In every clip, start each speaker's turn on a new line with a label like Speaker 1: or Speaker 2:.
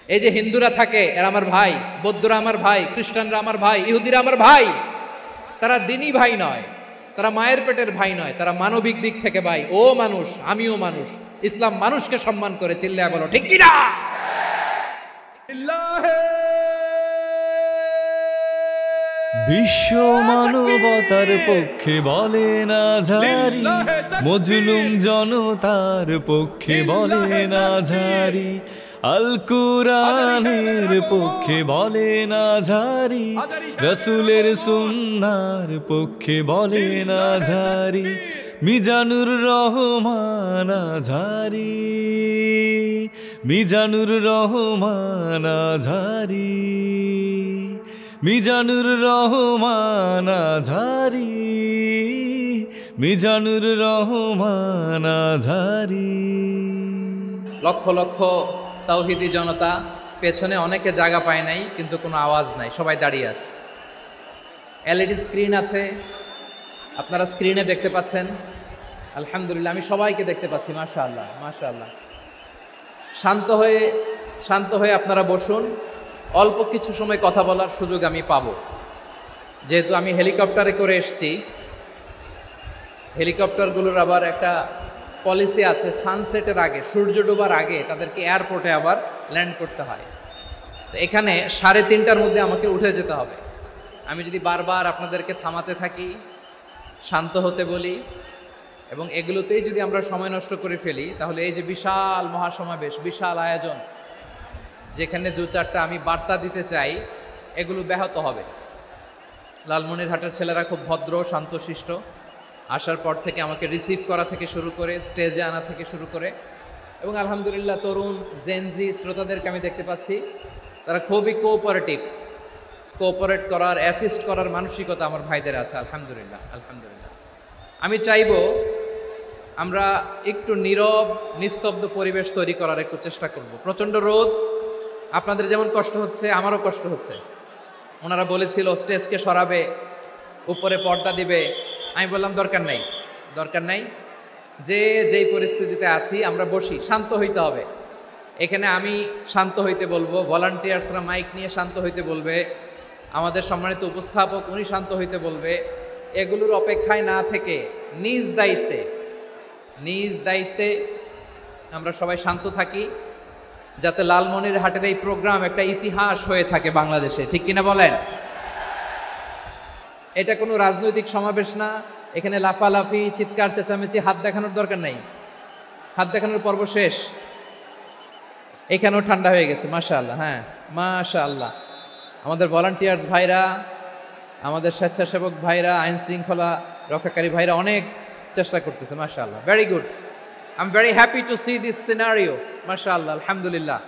Speaker 1: এই যে হিন্দুরা থাকে এরা আমার ভাই, বৌদ্ধরা আমার ভাই, খ্রিস্টানরা আমার ভাই, ইহুদিরা আমার ভাই, তারা দিনই ভাই নয়, তারা মায়ের পেটের ভাই নয়, তারা মানবিক দিক থেকে ভাই। ও মানুষ, আমিও মানুষ, ইসলাম মানুষকে সম্মান করে, চিল্লায় বলো ঠিক কিনা?
Speaker 2: বিশ্ব মানবতার পক্ষে বলে না ঝারি, মজলুম জনতার পক্ষে বলে না ঝারি, আল কুরআনের পক্ষে বলে না ঝারি, রাসূলের সুন্নাহর পক্ষে বলে না ঝারি, মিজানুর রহমান আজহারি, মিজানুর রহমান আজহারি, মিজানুর রহমান আজহারি, মিজানুর রহমান আজহারি।
Speaker 1: লক্ষ লক্ষ তাওহীদি জনতা, পেছনে অনেকে জায়গা পায় নাই, কিন্তু কোনো আওয়াজ নাই, সবাই দাঁড়িয়ে আছে। এলইডি স্ক্রিন আছে, আপনারা স্ক্রিনে দেখতে পাচ্ছেন। আলহামদুলিল্লাহ, আমি সবাইকে দেখতে পাচ্ছি। মাশাআল্লাহ, মাশাআল্লাহ। শান্ত হয়ে আপনারা বসুন। অল্প কিছু সময় কথা বলার সুযোগ আমি পাবো, যেহেতু আমি হেলিকপ্টারে করে এসেছি। হেলিকপ্টারগুলোর আবার একটা পলিসি আছে, সানসেটের আগে, সূর্য ডোবার আগে তাদেরকে এয়ারপোর্টে আবার ল্যান্ড করতে হয়। তো এখানে 3:30টার মধ্যে আমাকে উঠে যেতে হবে। আমি যদি বারবার আপনাদেরকে থামাতে থাকি, শান্ত হতে বলি, এবং এগুলোতেই যদি আমরা সময় নষ্ট করে ফেলি, তাহলে এই যে বিশাল মহাসমাবেশ, বিশাল আয়োজন, যেখানে 2-4টা আমি বার্তা দিতে চাই, এগুলো ব্যাহত হবে। লালমনিরহাটের ছেলেরা খুব ভদ্র, শান্তশিষ্ট। আসার পর থেকে আমাকে রিসিভ করা থেকে শুরু করে, স্টেজে আনা থেকে শুরু করে, এবং আলহামদুলিল্লাহ তরুণ জেনজি শ্রোতাদেরকে আমি দেখতে পাচ্ছি, তারা খুবই কোঅপারেট করার, অ্যাসিস্ট করার মানসিকতা আমার ভাইদের আছে। আলহামদুলিল্লাহ, আলহামদুলিল্লাহ। আমি চাইবো আমরা একটু নীরব, নিস্তব্ধ পরিবেশ তৈরি করার একটু চেষ্টা করব। প্রচণ্ড রোদ, আপনাদের যেমন কষ্ট হচ্ছে আমারও কষ্ট হচ্ছে। ওনারা বলেছিল স্টেজকে সরাবে, উপরে পর্দা দিবে। আমি বললাম দরকার নাই, যেই পরিস্থিতিতে আছি আমরা বসি, শান্ত হইতে হবে। এখানে আমি শান্ত হইতে বলবো, ভলান্টিয়ার্সরা মাইক নিয়ে শান্ত হইতে বলবে, আমাদের সম্মানিত উপস্থাপক উনি শান্ত হইতে বলবে। এগুলোর অপেক্ষায় না থেকে নিজ দায়িত্বে আমরা সবাই শান্ত থাকি, যাতে লালমনিরহাটের এই প্রোগ্রাম একটা ইতিহাস হয়ে থাকে বাংলাদেশে। ঠিক কিনা বলেন? এটা কোনো রাজনৈতিক সমাবেশ না, এখানে লাফালাফি, চিৎকার চেঁচামেচি, হাত দেখানোর দরকার নাই। হাত দেখানোর পর্ব শেষ। এখানেও ঠান্ডা হয়ে গেছে, মাশাআল্লাহ। হ্যাঁ, মাশাআল্লাহ। আমাদের ভলান্টিয়ার্স ভাইরা, আমাদের স্বেচ্ছাসেবক ভাইরা, আইন শৃঙ্খলা রক্ষাকারী ভাইরা অনেক চেষ্টা করতেছে, মাশাআল্লাহ। Very good. I am very happy to C this scenario, মাশাআল্লাহ, আলহামদুলিল্লাহ।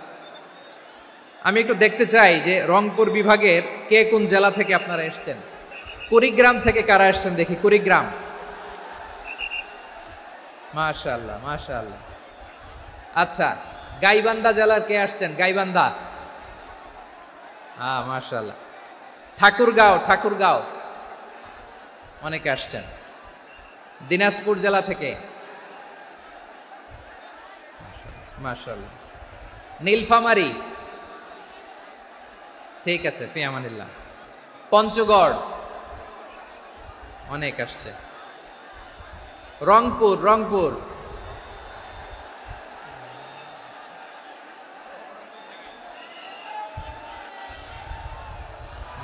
Speaker 1: আমি একটু দেখতে চাই যে রংপুর বিভাগের কে কোন জেলা থেকে আপনারা এসছেন। কুড়িগ্রাম থেকে কারা এসছেন দেখি? কুড়িগ্রাম, মাশাআল্লাহ, মাশাআল্লাহ। আচ্ছা, গাইবান্ধা জেলার কে আসছেন? গাইবান্ধা, মাশাআল্লাহ। ঠাকুরগাঁও অনেকে আসছেন। দিনাজপুর জেলা থেকে, মাশাআল্লাহ। নীলফামারী, ঠিক আছে, ফি আমানিল্লাহ। পঞ্চগড় অনেক আসছে। রংপুর,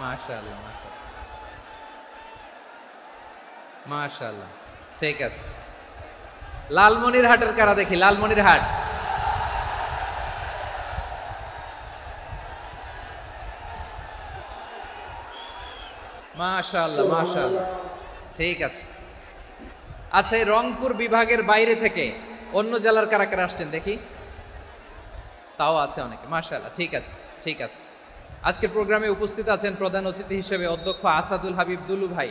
Speaker 1: মাশাআল্লাহ, মাশাআল্লাহ, ঠিক আছে। লালমনিরহাটের কারা দেখি? লালমনিরহাট, মাশাআল্লাহ, মাশাআল্লাহ, ঠিক আছে। আচ্ছা, এই রংপুর বিভাগের বাইরে থেকে অন্য জেলার কারা কারা আসছেন দেখি? তাও আছে অনেকে, মাশাআল্লাহ, ঠিক আছে, ঠিক আছে। আজকের প্রোগ্রামে উপস্থিত আছেন প্রধান অতিথি হিসেবে অধ্যক্ষ আসাদুল হাবিব দুলু ভাই,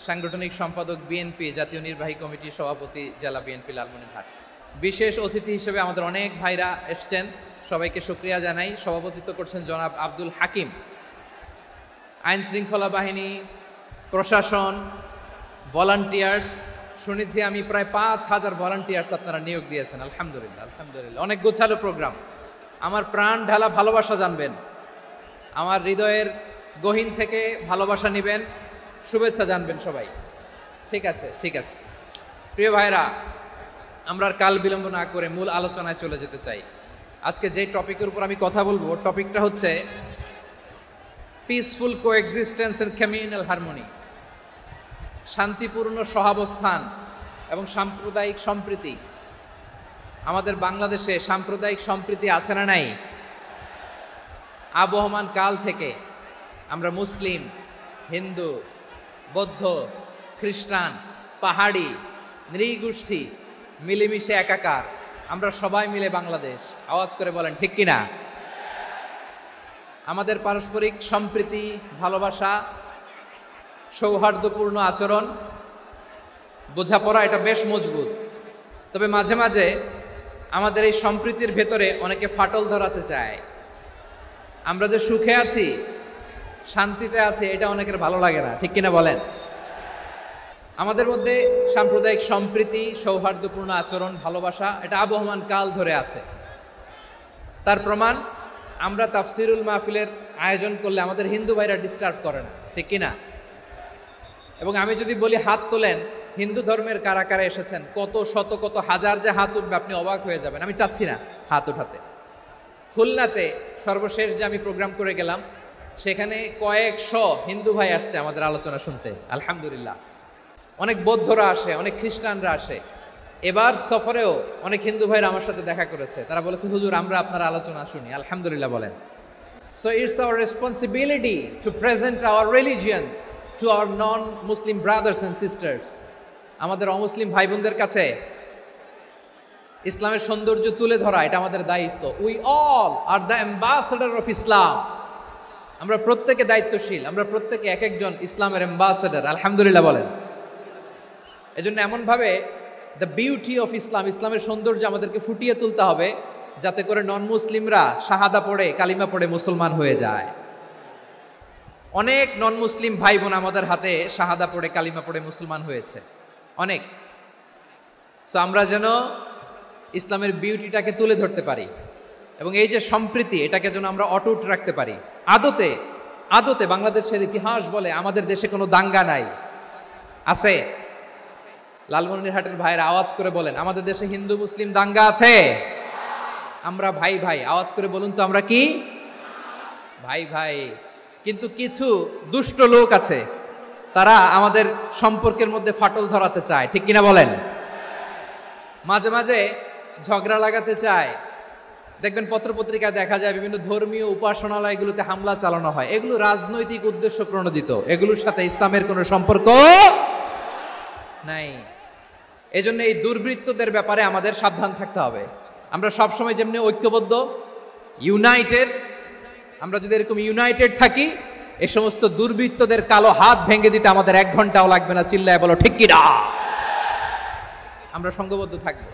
Speaker 1: সাংগঠনিক সম্পাদক বিএনপি, জাতীয় নির্বাহী কমিটির সভাপতি, জেলা বিএনপি লালমনিরহাট। বিশেষ অতিথি হিসেবে আমাদের অনেক ভাইরা এসছেন, সবাইকে শুকরিয়া জানাই। সভাপতিত্ব করছেন জনাব আব্দুল হাকিম। আইন শৃঙ্খলা বাহিনী, প্রশাসন, ভলান্টিয়ার্স, শুনেছি আমি প্রায় 5000 ভলান্টিয়ার্স আপনারা নিয়োগ দিয়েছেন। আলহামদুলিল্লাহ, আলহামদুলিল্লাহ, অনেক গোছালো প্রোগ্রাম। আমার প্রাণ ঢালা ভালোবাসা জানবেন, আমার হৃদয়ের গহীন থেকে ভালোবাসা নেবেন, শুভেচ্ছা জানবেন সবাই। ঠিক আছে, ঠিক আছে। প্রিয় ভাইরা, আমরা আর কাল বিলম্ব না করে মূল আলোচনায় চলে যেতে চাই। আজকে যে টপিকের উপর আমি কথা বলবো, টপিকটা হচ্ছে peaceful coexistence and communal harmony, শান্তিপূর্ণ সহাবস্থান এবং সাম্প্রদায়িক সম্প্রীতি। আমাদের বাংলাদেশে সাম্প্রদায়িক সম্প্রীতি আছে না নাই? আবহমান কাল থেকে আমরা মুসলিম, হিন্দু, বৌদ্ধ, খ্রিস্টান, পাহাড়ি, নৃগোষ্ঠী মিলেমিশে একাকার, আমরা সবাই মিলে বাংলাদেশ। আওয়াজ করে বলেন ঠিক কিনা? আমাদের পারস্পরিক সম্প্রীতি, ভালোবাসা, সৌহার্দ্যপূর্ণ আচরণ, বোঝাপড়া এটা বেশ মজবুত। তবে মাঝে মাঝে আমাদের এই সম্প্রীতির ভেতরে অনেকে ফাটল ধরাতে চায়। আমরা যে সুখে আছি, শান্তিতে আছি, এটা অনেকের ভালো লাগে না, ঠিক কিনা বলেন? আমাদের মধ্যে সাম্প্রদায়িক সম্প্রীতি, সৌহার্দ্যপূর্ণ আচরণ, ভালোবাসা এটা আবহমান কাল ধরে আছে। তার প্রমাণ আমরা তাফসিরুল মাহফিলের আয়োজন করলে আমাদের হিন্দু ভাইরা ডিস্টার্ব করে না, ঠিক কিনা? এবং আমি যদি বলি হাত তোলেন, হিন্দু ধর্মের কারা কারা এসেছেন, কত শত কত হাজার যে হাত উঠবে, আপনি অবাক হয়ে যাবেন। আমি চাচ্ছি না হাত উঠাতে। খুলনাতে সর্বশেষ যে আমি প্রোগ্রাম করে গেলাম, সেখানে কয়েকশো হিন্দু ভাই আসছে আমাদের আলোচনা শুনতে, আলহামদুলিল্লাহ। অনেক বৌদ্ধরা আসে, অনেক খ্রিস্টানরা আসে। এবার সফরেও অনেক হিন্দু ভাইরা আমার সাথে দেখা করেছে। তারা বলেছে, হুজুর আমরা আপনার আলোচনা শুনি, আলহামদুলিল্লাহ বলেন। So it's our responsibility to present hour religion to our non Muslim brothers and sisters. আমাদের অমুসলিম ভাই বোনদের কাছে ইসলামের সৌন্দর্য তুলে ধরা এটা আমাদের দায়িত্ব। We all are the ambassador of Islam. আমরা প্রত্যেকে দায়িত্বশীল, আমরা প্রত্যেকে এক একজন ইসলামের অ্যাম্বাসেডর, আলহামদুলিল্লাহ বলেন। এজন্য এমনভাবে দ্য বিউটি অফ ইসলাম, ইসলামের সৌন্দর্য আমাদেরকে ফুটিয়ে তুলতে হবে, যাতে করে নন মুসলিমরা শাহাদা পড়ে, কালিমা পড়ে মুসলমান হয়ে যায়। অনেক নন মুসলিম ভাই বোন আমাদের হাতে শাহাদা পড়ে, কালিমা পড়ে মুসলমান হয়েছে, অনেক। সো আমরা যেন ইসলামের বিউটিটাকে তুলে ধরতে পারি এবং এই যে সম্প্রীতি, এটাকে যেন আমরা অটুট রাখতে পারি। আদতে আদতে বাংলাদেশের ইতিহাস বলে আমাদের দেশে কোনো দাঙ্গা নাই, আছে? লালমনিরহাটের ভাইরা আওয়াজ করে বলেন, আমাদের দেশে হিন্দু মুসলিম দাঙ্গা আছে? আমরা ভাই ভাই, আওয়াজ করে বলুন তো, আমরা কি ভাই ভাই? কিন্তু কিছু দুষ্ট লোক আছে, তারা আমাদের সম্পর্কের মধ্যে ফাটল ধরাতে চায়, ঠিক কিনা বলেন? মাঝে মাঝে ঝগড়া লাগাতে চায়। দেখবেন পত্রপত্রিকায় দেখা যায় বিভিন্ন ধর্মীয় উপাসনালয়গুলোতে হামলা চালানো হয়। এগুলো রাজনৈতিক উদ্দেশ্য প্রণোদিত, এগুলোর সাথে ইসলামের কোনো সম্পর্ক নাই। এজন্য এই দুর্বৃত্তদের ব্যাপারে আমাদের সাবধান থাকতে হবে। আমরা সবসময় যেমনি ঐক্যবদ্ধ, ইউনাইটেড, আমরা যদি এরকম ইউনাইটেড থাকি, এই সমস্ত দুর্বৃত্তদের কালো হাত ভেঙে দিতে আমাদের 1 ঘন্টাও লাগবে না। চিল্লায় বলো ঠিক কিনা? আমরা সংঘবদ্ধ থাকবো।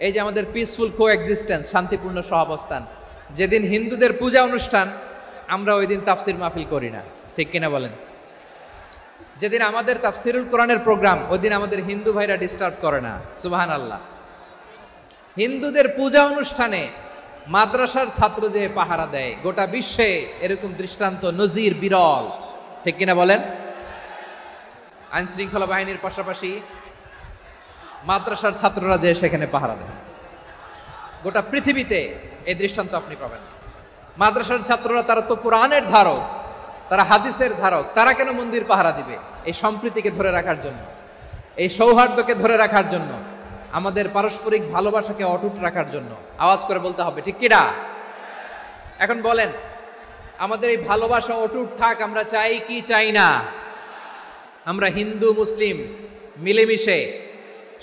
Speaker 1: এই যে আমাদের পিসফুল কোএক্সিস্টেন্স, শান্তিপূর্ণ সহাবস্থান, যেদিন হিন্দুদের পূজা অনুষ্ঠান, আমরা ওই দিন তাফসির মাহফিল করি না, ঠিক কিনা বলেন? যেদিন আমাদের তাফসিরুল কোরআনের প্রোগ্রাম, ওই দিন আমাদের হিন্দু ভাইরা ডিস্টার্ব করে না, সুবহানাল্লাহ। হিন্দুদের পূজা অনুষ্ঠানে মাদ্রাসার ছাত্র যে পাহারা দেয়, গোটা বিশ্বে এরকম দৃষ্টান্ত নজির বিরল, ঠিক কিনা বলেন? আইন শৃঙ্খলা বাহিনীর পাশাপাশি মাদ্রাসার ছাত্ররা যে সেখানে পাহারা দেয়, গোটা পৃথিবীতে এই দৃষ্টান্ত আপনি পাবেন। মাদ্রাসার ছাত্ররা, তারা তো কোরআনের ধারক, তারা হাদিসের ধারক, তারা কেন মন্দির পাহারা দিবে? এই সম্প্রীতিকে ধরে রাখার জন্য, এই সৌহার্দ্যকে ধরে রাখার জন্য, আমাদের পারস্পরিক ভালোবাসাকে অটুট রাখার জন্য। আওয়াজ করে বলতে হবে ঠিক কিনা? এখন বলেন, আমাদের এই ভালোবাসা অটুট থাক আমরা চাই কি চাই না? আমরা হিন্দু মুসলিম মিলেমিশে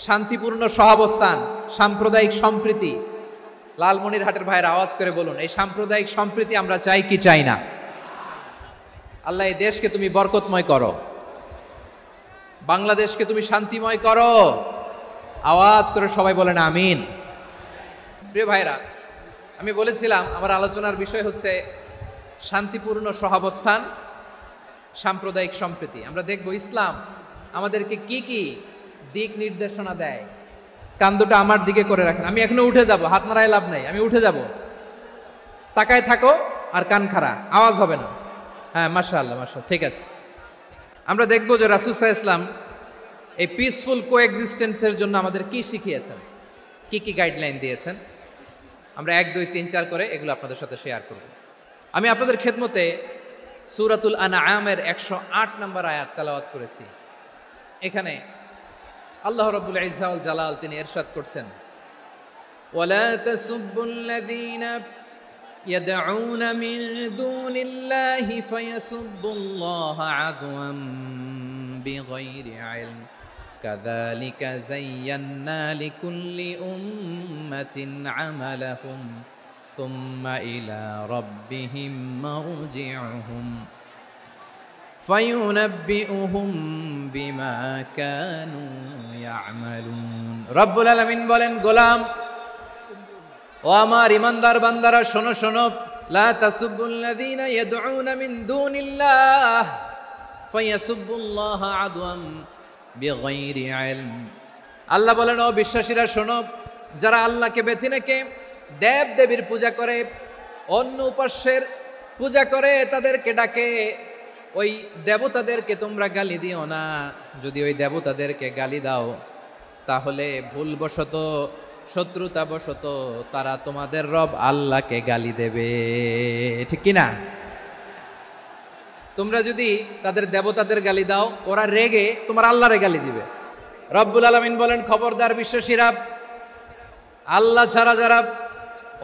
Speaker 1: শান্তিপূর্ণ সহাবস্থান, সাম্প্রদায়িক সম্প্রীতি, লালমনিরহাটের ভাইয়ের আওয়াজ করে বলুন, এই সাম্প্রদায়িক সম্প্রীতি আমরা চাই কি চাই না? আল্লাহ এই দেশকে তুমি বরকতময় করো, বাংলাদেশকে তুমি শান্তিময় করো। আওয়াজ করে সবাই বলেন আমিন। প্রিয় ভাইরা, আমি বলেছিলাম আমার আলোচনার বিষয় হচ্ছে শান্তিপূর্ণ সহাবস্থান, সাম্প্রদায়িক সম্প্রীতি। আমরা দেখব ইসলাম আমাদেরকে কি কি দিক নির্দেশনা দেয়। কান দুটো আমার দিকে করে রাখেন, আমি এখনো উঠে যাব, হাত মারায় লাভ নাই, আমি উঠে যাব। তাকায় থাকো আর কান খাড়া, আওয়াজ হবে না। হ্যাঁ, মাশাআল্লাহ মাশাআল্লাহ, ঠিক আছে। আমরা দেখবো যে রাসূল সাল্লাল্লাহু আলাইহি ওয়াসাল্লাম এই পিসফুল কোএক্সিস্টেন্সের জন্য আমাদের কি শিখিয়েছেন, কি কি গাইডলাইন দিয়েছেন। আমরা 1 2 3 4 করে এগুলো আপনাদের সাথে শেয়ার করব। আমি আপনাদের খেদমতে সূরাতুল আনআমের 108 নম্বর আয়াত তেলাওয়াত করেছি। এখানে আল্লাহ রাব্বুল ইজ্জা ওয়াল জালাল তিনি ইরশাদ করছেন, ওয়ালা তাসুব্বুল্লাযীনা ইয়াদউনা মিন দুনিল্লাহি ফায়াসুব্বুল্লাহা আদওয়াম বিগাইরি ইলম কাযালিকা যায়্যান্না লিকুল্লি উম্মাতিন আমালাহুম সুম্মা ইলা রাব্বিহিম মারজিউহুম ফায়ুনাব্বিউহুম বিমা কানু ইয়ামালুন। রব্বুল আলামিন বলেন, গোলাম ও আমার ইমানদার বান্দারা, শোনো শোনো, লা তাসুব্বুল্লাযীনা ইয়াদউনা মিন দুনিল্লাহ ফায়াসুব্বুল্লাহা আদওয়াম বিগাইরি ইলম। আল্লাহ বলেন, ও বিশ্বাসীরা শোনো, যারা আল্লাহকে বেছে রেখে দেব দেবীর পূজা করে, অন্য উপাস্যের পূজা করে, তাদেরকে ডাকে, ওই দেবতাদেরকে তোমরা গালি দিও না। যদি ওই দেবতাদেরকে গালি দাও তাহলে ভুলবশত, শত্রুতাবশত তারা তোমাদের রব আল্লাহকে গালি দেবে, ঠিক কি না? তোমরা যদি তাদের দেবতাদের গালি দাও, ওরা রেগে তোমার আল্লাহরে গালি দিবে। রব্বুল আলামিন বলেন, খবরদার বিশ্বাসীরা, আল্লাহ ছাড়া যারা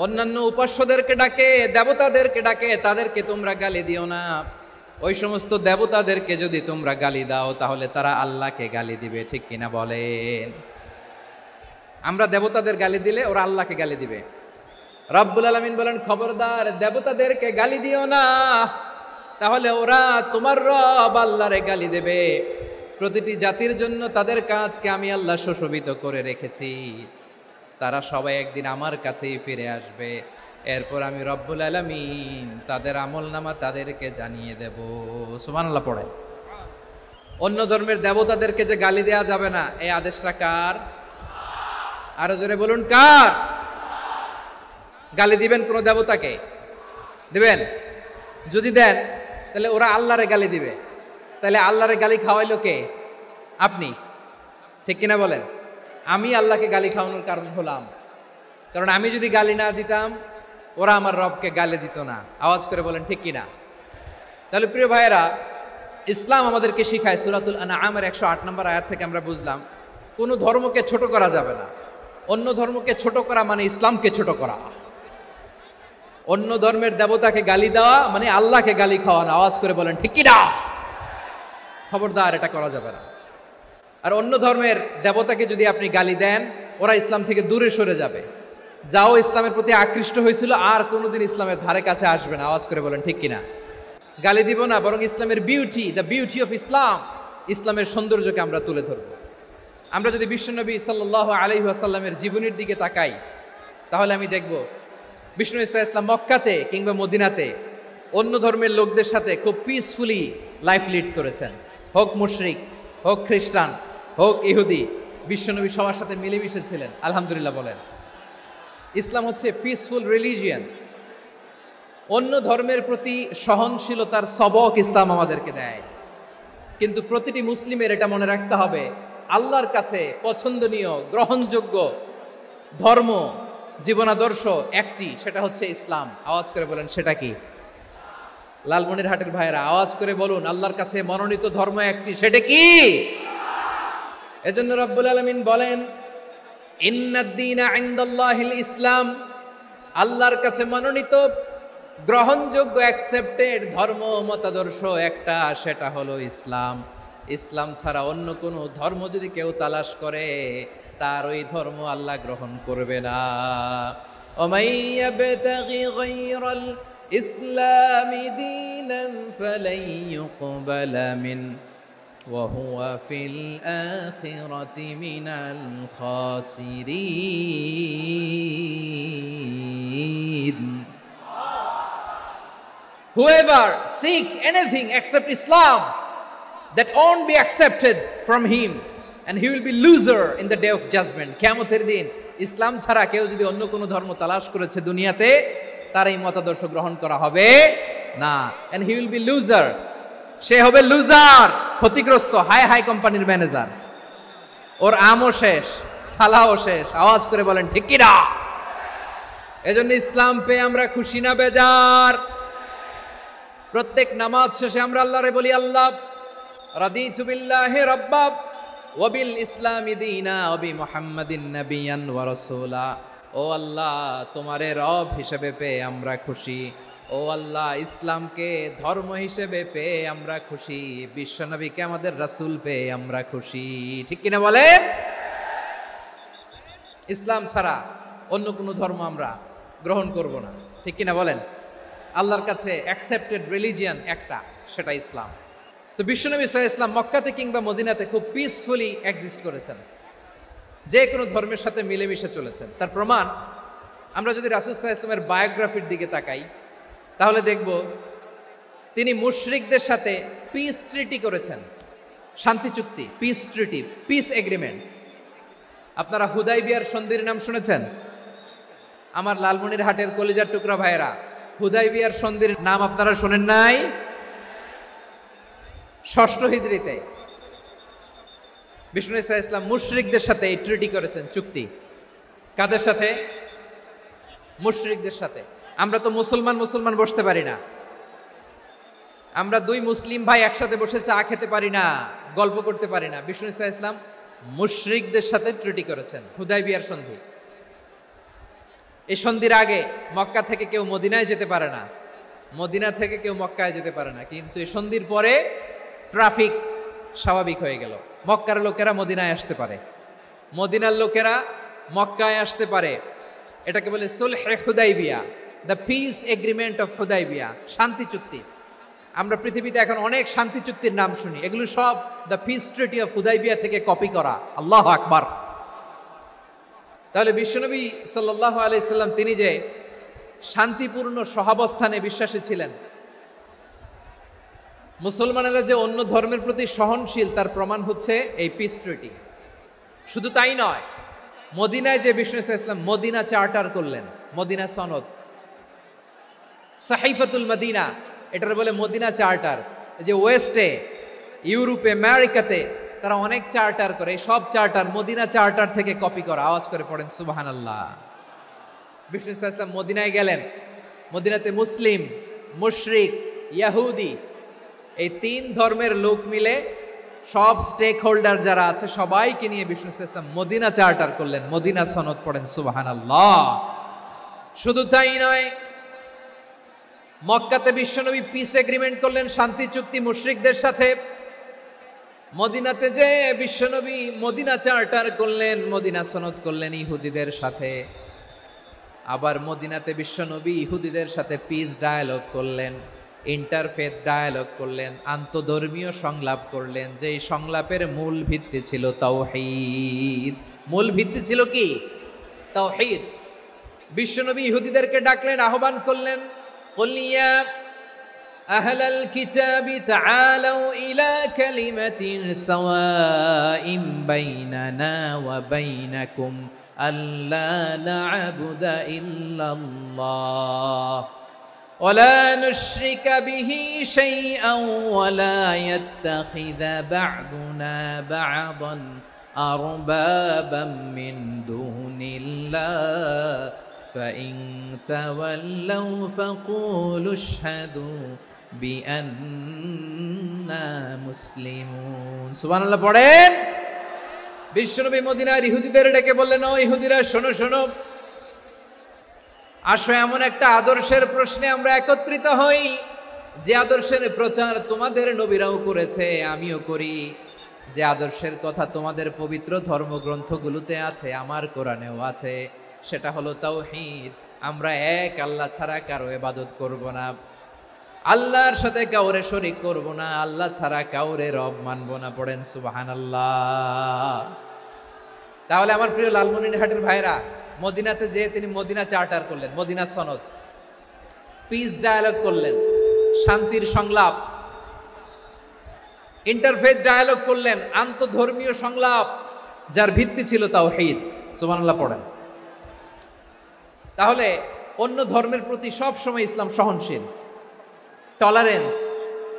Speaker 1: অন্যান্য উপাস্যদেরকে ডাকে, দেবতাদেরকে ডাকে, তাদেরকে তোমরা গালি দিও না। ওই সমস্ত দেবতাদেরকে যদি তোমরা গালি দাও তাহলে তারা আল্লাহকে গালি দিবে, ঠিক কিনা বলেন? আমরা দেবতাদের গালি দিলে ওরা আল্লাহকে গালি দিবে। রব্বুল আলামিন বলেন, খবরদার দেবতাদেরকে গালি দিও না, তাহলে ওরা তোমার রব আল্লাহরে গালি দেবে। প্রতিটি জাতির জন্য তাদের কাজকে আমি আল্লাহ সুশোভিত করে রেখেছি, তারা সবাই একদিন আমার কাছেই ফিরে আসবে। এরপর আমি রব্বুল আলামিন তাদের আমলনামা তাদেরকে জানিয়ে দেব। সুবহানাল্লাহ পড়ে। অন্য ধর্মের দেবতাদেরকে যে গালি দেওয়া যাবে না, এই আদেশটা কার? আরো জোরে বলুন, কার? গালি দিবেন কোন দেবতাকে? দিবেন? যদি দেন তাহলে ওরা আল্লাহরে গালি দিবে, তাহলে আল্লাহরে গালি খাওয়াইলো কে? আপনি, ঠিক কিনা বলেন? আমি আল্লাহকে গালি খাওয়ানোর কারণ হলাম, কারণ আমি যদি গালি না দিতাম ওরা আমার রবকে গালি দিত না। আওয়াজ করে বলেন, ঠিক কিনা? তাহলে প্রিয় ভাইয়েরা, ইসলাম আমাদেরকে শিখায়, সূরাতুল আনআমের 108 নম্বর আয়াত থেকে আমরা বুঝলাম, কোনো ধর্মকে ছোট করা যাবে না। অন্য ধর্মকে ছোট করা মানে ইসলামকে ছোট করা। অন্য ধর্মের দেবতাকে গালি দেওয়া মানে আল্লাহকে গালি খাওয়ানো। আওয়াজ করে বলেন, ঠিক কিনা? খবরদার, এটা করা যাবে না। আর অন্য ধর্মের দেবতাকে যদি আপনি গালি দেন, ওরা ইসলাম থেকে দূরে সরে যাবে। যাও ইসলামের প্রতি আকৃষ্ট হয়েছিল আর কোনোদিন ইসলামের ধারে কাছে আসবে না। আওয়াজ করে বলেন, ঠিক কিনা? গালি দিব না, বরং ইসলামের beauty, the beauty of Islam, ইসলামের সৌন্দর্যকে আমরা তুলে ধরব। আমরা যদি বিশ্বনবী সাল্লাল্লাহু আলাইহি ওয়াসাল্লামের জীবনের দিকে তাকাই, তাহলে আমি দেখব বিষ্ণু ইসা ইসলাম মক্কাতে কিংবা মদিনাতে অন্য ধর্মের লোকদের সাথে খুব পিসফুলি লাইফ লিড করেছেন। হোক মুশরিক, হোক খ্রিস্টান, হোক ইহুদি, বিশ্বনবী সবার সাথে মিলেমিশে ছিলেন। আলহামদুলিল্লাহ বলেন। ইসলাম হচ্ছে পিসফুল রিলিজিয়ান। অন্য ধর্মের প্রতি সহনশীলতার সবক ইসলাম আমাদেরকে দেয়। কিন্তু প্রতিটি মুসলিমের এটা মনে রাখতে হবে, আল্লাহর কাছে পছন্দনীয়, গ্রহণযোগ্য ধর্ম, জীবনাদর্শ একটি, সেটা হচ্ছে ইসলাম। আওয়াজ করে বলেন, সেটা কি? লালমনিরহাটের ভাইয়েরা আওয়াজ করে বলুন, আল্লাহর কাছে মনোনীত ধর্ম একটি, সেটা কি? এজন্য রব্বুল আলামিন বলেন, ইন্নাদ-দীনা ইনদাল্লাহিল ইসলাম, আল্লাহর কাছে মনোনীত, গ্রহণযোগ্য, অ্যাকসেপ্টেড ধর্ম মতাদর্শ একটা, সেটা হলো ইসলাম। ইসলাম ছাড়া অন্য কোনো ধর্ম যদি কেউ তালাশ করে, তার ওই ধর্ম আল্লাহ গ্রহণ করবে না। ওমাইয়াবতাগি গায়রাল ইসলামি দীনান ফালাই ইউকবালা মিন ওয়া হুয়া ফিল আখিরাতি মিনাল খাসিরিন। Whoever seek anything except Islam, that won't be accepted from him, and he will be loser in the day of judgment. কিয়ামতের দিন ইসলাম ছাড়া কেউ যদি অন্য কোনো ধর্ম তালাশ করেছে দুনিয়াতে, তার এই মতাদর্শ গ্রহণ করা হবে না, and he will be loser. সে হবে লুজার, ক্ষতিগ্রস্ত, হাই হাই কোম্পানির ম্যানেজার। ওর আমও শেষ, সালাও শেষ। আওয়াজ করে বলেন ঠিক কি না? এজন্য ইসলাম পেয়ে আমরা খুশি না বেজার? প্রত্যেক নামাজ শেষে আমরা আল্লাহরে বলি, আল্লাহ রাদিতু বিল্লাহি রাব্বা ওয়া বিল ইসলামি দীনা ওয়া বি মুহাম্মাদিন নাবিয়ান ওয়া রাসূলা। ও আল্লাহ, তোমারে রব হিসেবে পেয়ে আমরা খুশি। ও আল্লাহ, ইসলামকে ধর্ম হিসেবে পেয়ে আমরা খুশি। বিশ্বনবীকে আমাদের রাসূল পেয়ে আমরা খুশি। ঠিক কিনা বলেন? ইসলাম ছাড়া অন্য কোনো ধর্ম আমরা গ্রহণ করব না। ঠিক কিনা বলেন? আল্লাহর কাছে অ্যাকসেপ্টেড রিলিজিয়ান একটা, সেটা ইসলাম। তো বিশ্বনবী সাল্লাল্লাহু আলাইহি ওয়াসাল্লাম মক্কাতে কিংবা মদিনাতে খুব পিসফুলি এক্সিস্ট করেছেন, যে কোনো ধর্মের সাথে মিলেমিশে চলেছেন। তার প্রমাণ আমরা যদি রাসূল সাল্লাল্লাহু আলাইহি ওয়াসাল্লামের বায়োগ্রাফির দিকে তাকাই, তাহলে দেখব তিনি মুশরিকদের সাথে পিস ট্রিটি করেছেন, শান্তি চুক্তি, পিস ট্রিটি, পিস এগ্রিমেন্ট। আপনারা হুদাইবিয়ার সন্ধির নাম শুনেছেন? আমার লালমনিরহাটের কলিজার টুকরা ভাইয়েরা, হুদাইবিয়ার সন্ধির নাম আপনারা শোনেন নাই? ৬ষ্ঠ হিজরিতে বিষ্ণু ঈসা ইসলাম মুশরিকদের সাথে এই ট্রিটি করেছেন, চুক্তি। কাদের সাথে? মুশরিকদের সাথে। আমরা তো মুসলমান বসতে পারি না। আমরা দুই মুসলিম ভাই একসাথে বসে চা খেতে পারি না, গল্প করতে পারি না। বিষ্ণু ঈসা ইসলাম মুশরিকদের সাথে ট্রিটি করেছেন, হুদাইবিয়ার সন্ধি। এই সন্ধির আগে মক্কা থেকে কেউ মদিনায় যেতে পারে না, মদিনা থেকে কেউ মক্কায় যেতে পারে না। কিন্তু এই সন্ধির পরে ট্রাফিক স্বাভাবিক হয়ে গেল। মক্কার লোকেরা মদিনায় আসতে পারে, মদিনার লোকেরা মক্কায় আসতে পারে। এটাকে বলে সুলহে হুদাইবিয়া, the peace agreement of Hudaibiya, শান্তি চুক্তি। আমরা পৃথিবীতে এখন অনেক শান্তি চুক্তির নাম শুনি, এগুলো সব the piece treaty of Hudaibiya থেকে কপি করা। আল্লাহু আকবার। তাহলে বিশ্বনবী সাল্লাল্লাহু আলাইহি সাল্লাম তিনি যে শান্তিপূর্ণ সহাবস্থানে বিশ্বাসী ছিলেন, মুসলমানেরা যে অন্য ধর্মের প্রতি সহনশীল, তার প্রমাণ হচ্ছে এই পিস ট্রিটি। শুধু তাই নয়, মদিনায় যে বিষ্ণু ইসলাম মদিনা চার্টার করলেন, মদিনা সনদ, সাহিফাতুল মদিনা, এটার বলে মদিনা চার্টার। যে ওয়েস্টে, ইউরোপে, আমেরিকাতে তারা অনেক চার্টার করে, এই সব চার্টার মদিনা চার্টার থেকে কপি করা। আওয়াজ করে পড়েন সুবহানাল্লাহ। বিষ্ণু ইসলাম মদিনায় গেলেন, মদিনাতে মুসলিম, মুশরিক, ইয়াহুদি, এই তিন ধর্মের লোক মিলে সব স্টেক হোল্ডার যারা আছে সবাইকে নিয়ে বিষ্ণু ইসলাম মদিনা চার্টার করলেন, মদিনা সনদ। পড়েন সুবহানাল্লাহ। শুধু তাই নয়, মক্কাতে বিশ্বনবী পিস এগ্রিমেন্ট করলেন, শান্তি চুক্তি মুশরিকদের সাথে। মদিনাতে যে বিশ্বনবী মদিনা চার্টার করলেন, মদিনা সনদ করলেন ইহুদিদের সাথে। আবার মদিনাতে বিশ্বনবী ইহুদিদের সাথে পিস ডায়ালগ করলেন, ইন্টারফেথ ডায়ালগ করলেন, আন্তধর্মীয় সংলাপ করলেন। যেই সংলাপের মূল ভিত্তি ছিল তাওহীদ। মূল ভিত্তি ছিল কি? তাওহীদ। বিশ্বনবী ইহুদিদেরকে ডাকলেন, আহ্বান করলেন, কুল ইয়া আহলাল কিতাবি তাআলাউ ইলা কালিমাতিন সাওয়াইন বাইনানা ওয়া বাইনাকুম আল্লা না'বুদা ইল্লাল্লাহ ولا نشرك به شيئا ولا يتخذ بعضنا بعضا أربابا من دون الله فإن تولوا فقولوا اشهدوا بأننا مسلمون سبحان الله পড়েন। বিশ্বনবী মদিনার ইহুদিদের ডেকে বললেন, ও ইহুদিরা, শোনো শোনো, আসো এমন একটা আদর্শের প্রশ্নে আমরা একত্রিত হই, যে আদর্শের প্রচার তোমাদের নবীরাও করেছে, আমিও করি। যে আদর্শের কথা তোমাদের পবিত্র ধর্মগ্রন্থগুলোতে আছে, আমার কোরআনেও আছে, সেটা হলো তাওহীদ। আমরা এক আল্লাহ ছাড়া কারো ইবাদত করব না, আল্লাহর সাথে কাউরে শরীক করব না, আল্লাহ ছাড়া কাউরে রব মানব না। পড়েন সুবহানাল্লাহ। তাহলে আমার প্রিয় লালমনিরহাটের ভাইরা, মদিনাতে যে তিনি মদিনা চার্টার করলেন, মদিনা সনদ, পিস ডায়ালগ করলেন, শান্তির সংলাপ, ইন্টারফেথ ডায়ালগ করলেন, আন্তধর্মীয় সংলাপ, যার ভিত্তি ছিল তাওহীদ। সুবহানাল্লাহ পড়েন। তাহলে অন্য ধর্মের প্রতি সব সময় ইসলাম সহনশীল, টলারেন্স।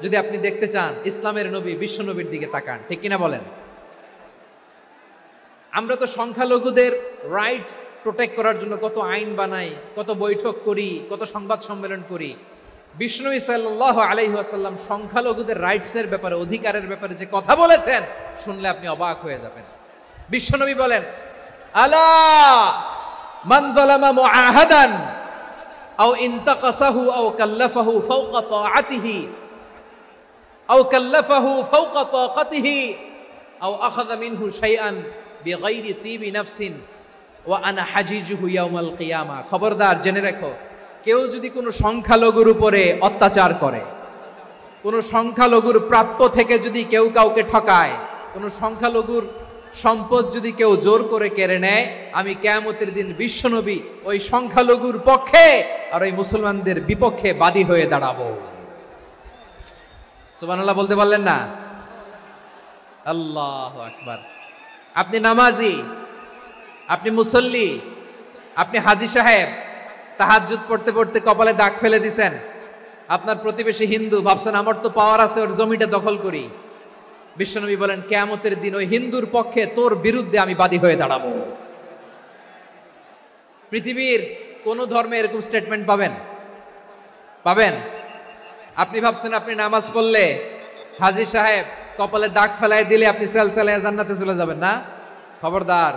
Speaker 1: যদি আপনি দেখতে চান ইসলামের নবী বিশ্ব নবীর দিকে তাকান, ঠিক কিনা বলেন? আমরা তো সংখ্যালঘুদের রাইটস প্রোটেক্ট করার জন্য কত আইন বানাই, কত বৈঠক করি, কত সংবাদ সম্মেলন করি। বিষ্ণু সাল্লাল্লাহু আলাইহি ওয়াসাল্লাম সংখ্যালঘুদের রাইটসের ব্যাপারে, অধিকারের ব্যাপারে যে কথা বলেছেন, শুনলে আপনি অবাক হয়ে যাবেন। বিশ্বনবী বলেন, আলা মান যালামা মুআহাদান আও ইনতাকাসাহু আও কাল্লাফাহু ফাওকা তাআতিহি আও কাল্লাফাহু ফাওকা তাকাতিহি আও আখাযা মিনহু শাইআন বিগাইরি তিবি নাফসিন ওয়া আনা হাজিজুহু ইয়াউমাল কিয়ামা। খবরদার, জেনে রাখো, কেউ যদি কোনো সংখ্যালঘুর উপরে অত্যাচার করে, কোনো সংখ্যালঘুর প্রাপ্য থেকে যদি কেউ কাউকে ঠকায়, কোনো সংখ্যালঘুর সম্পদ যদি কেউ জোর করে কেড়ে নেয়, আমি কিয়ামতের দিন বিশ্বনবী ওই সংখ্যালঘুর পক্ষে আর ওই মুসলমানদের বিপক্ষে বাদী হয়ে দাঁড়াবো। সুবহানাল্লাহ বলতে পারলেন না? আল্লাহু আকবার। আপনি নামাজি, আপনি মুসল্লি, আপনি হাজী সাহেব, তাহাজ্জুদ পড়তে পড়তে কপালে দাগ ফেলে দিছেন, আপনার প্রতিবেশী হিন্দু, ভাবছেন আমার তো পাওয়ার আছে, ওর জমিটা দখল করি। বিশ্বনবী বলেন, কিয়ামতের দিন ওই হিন্দুর পক্ষে তোর বিরুদ্ধে আমি বাদী হয়ে দাঁড়াবো। পৃথিবীর কোন ধর্মে এরকম স্টেটমেন্ট পাবেন? পাবেন? আপনি ভাবছেন আপনি নামাজ পড়লে হাজী সাহেব কপালে দাগ ফেলায় দিলে আপনি সেলসেলায় জান্নাতে চলে যাবেন না? খবরদার।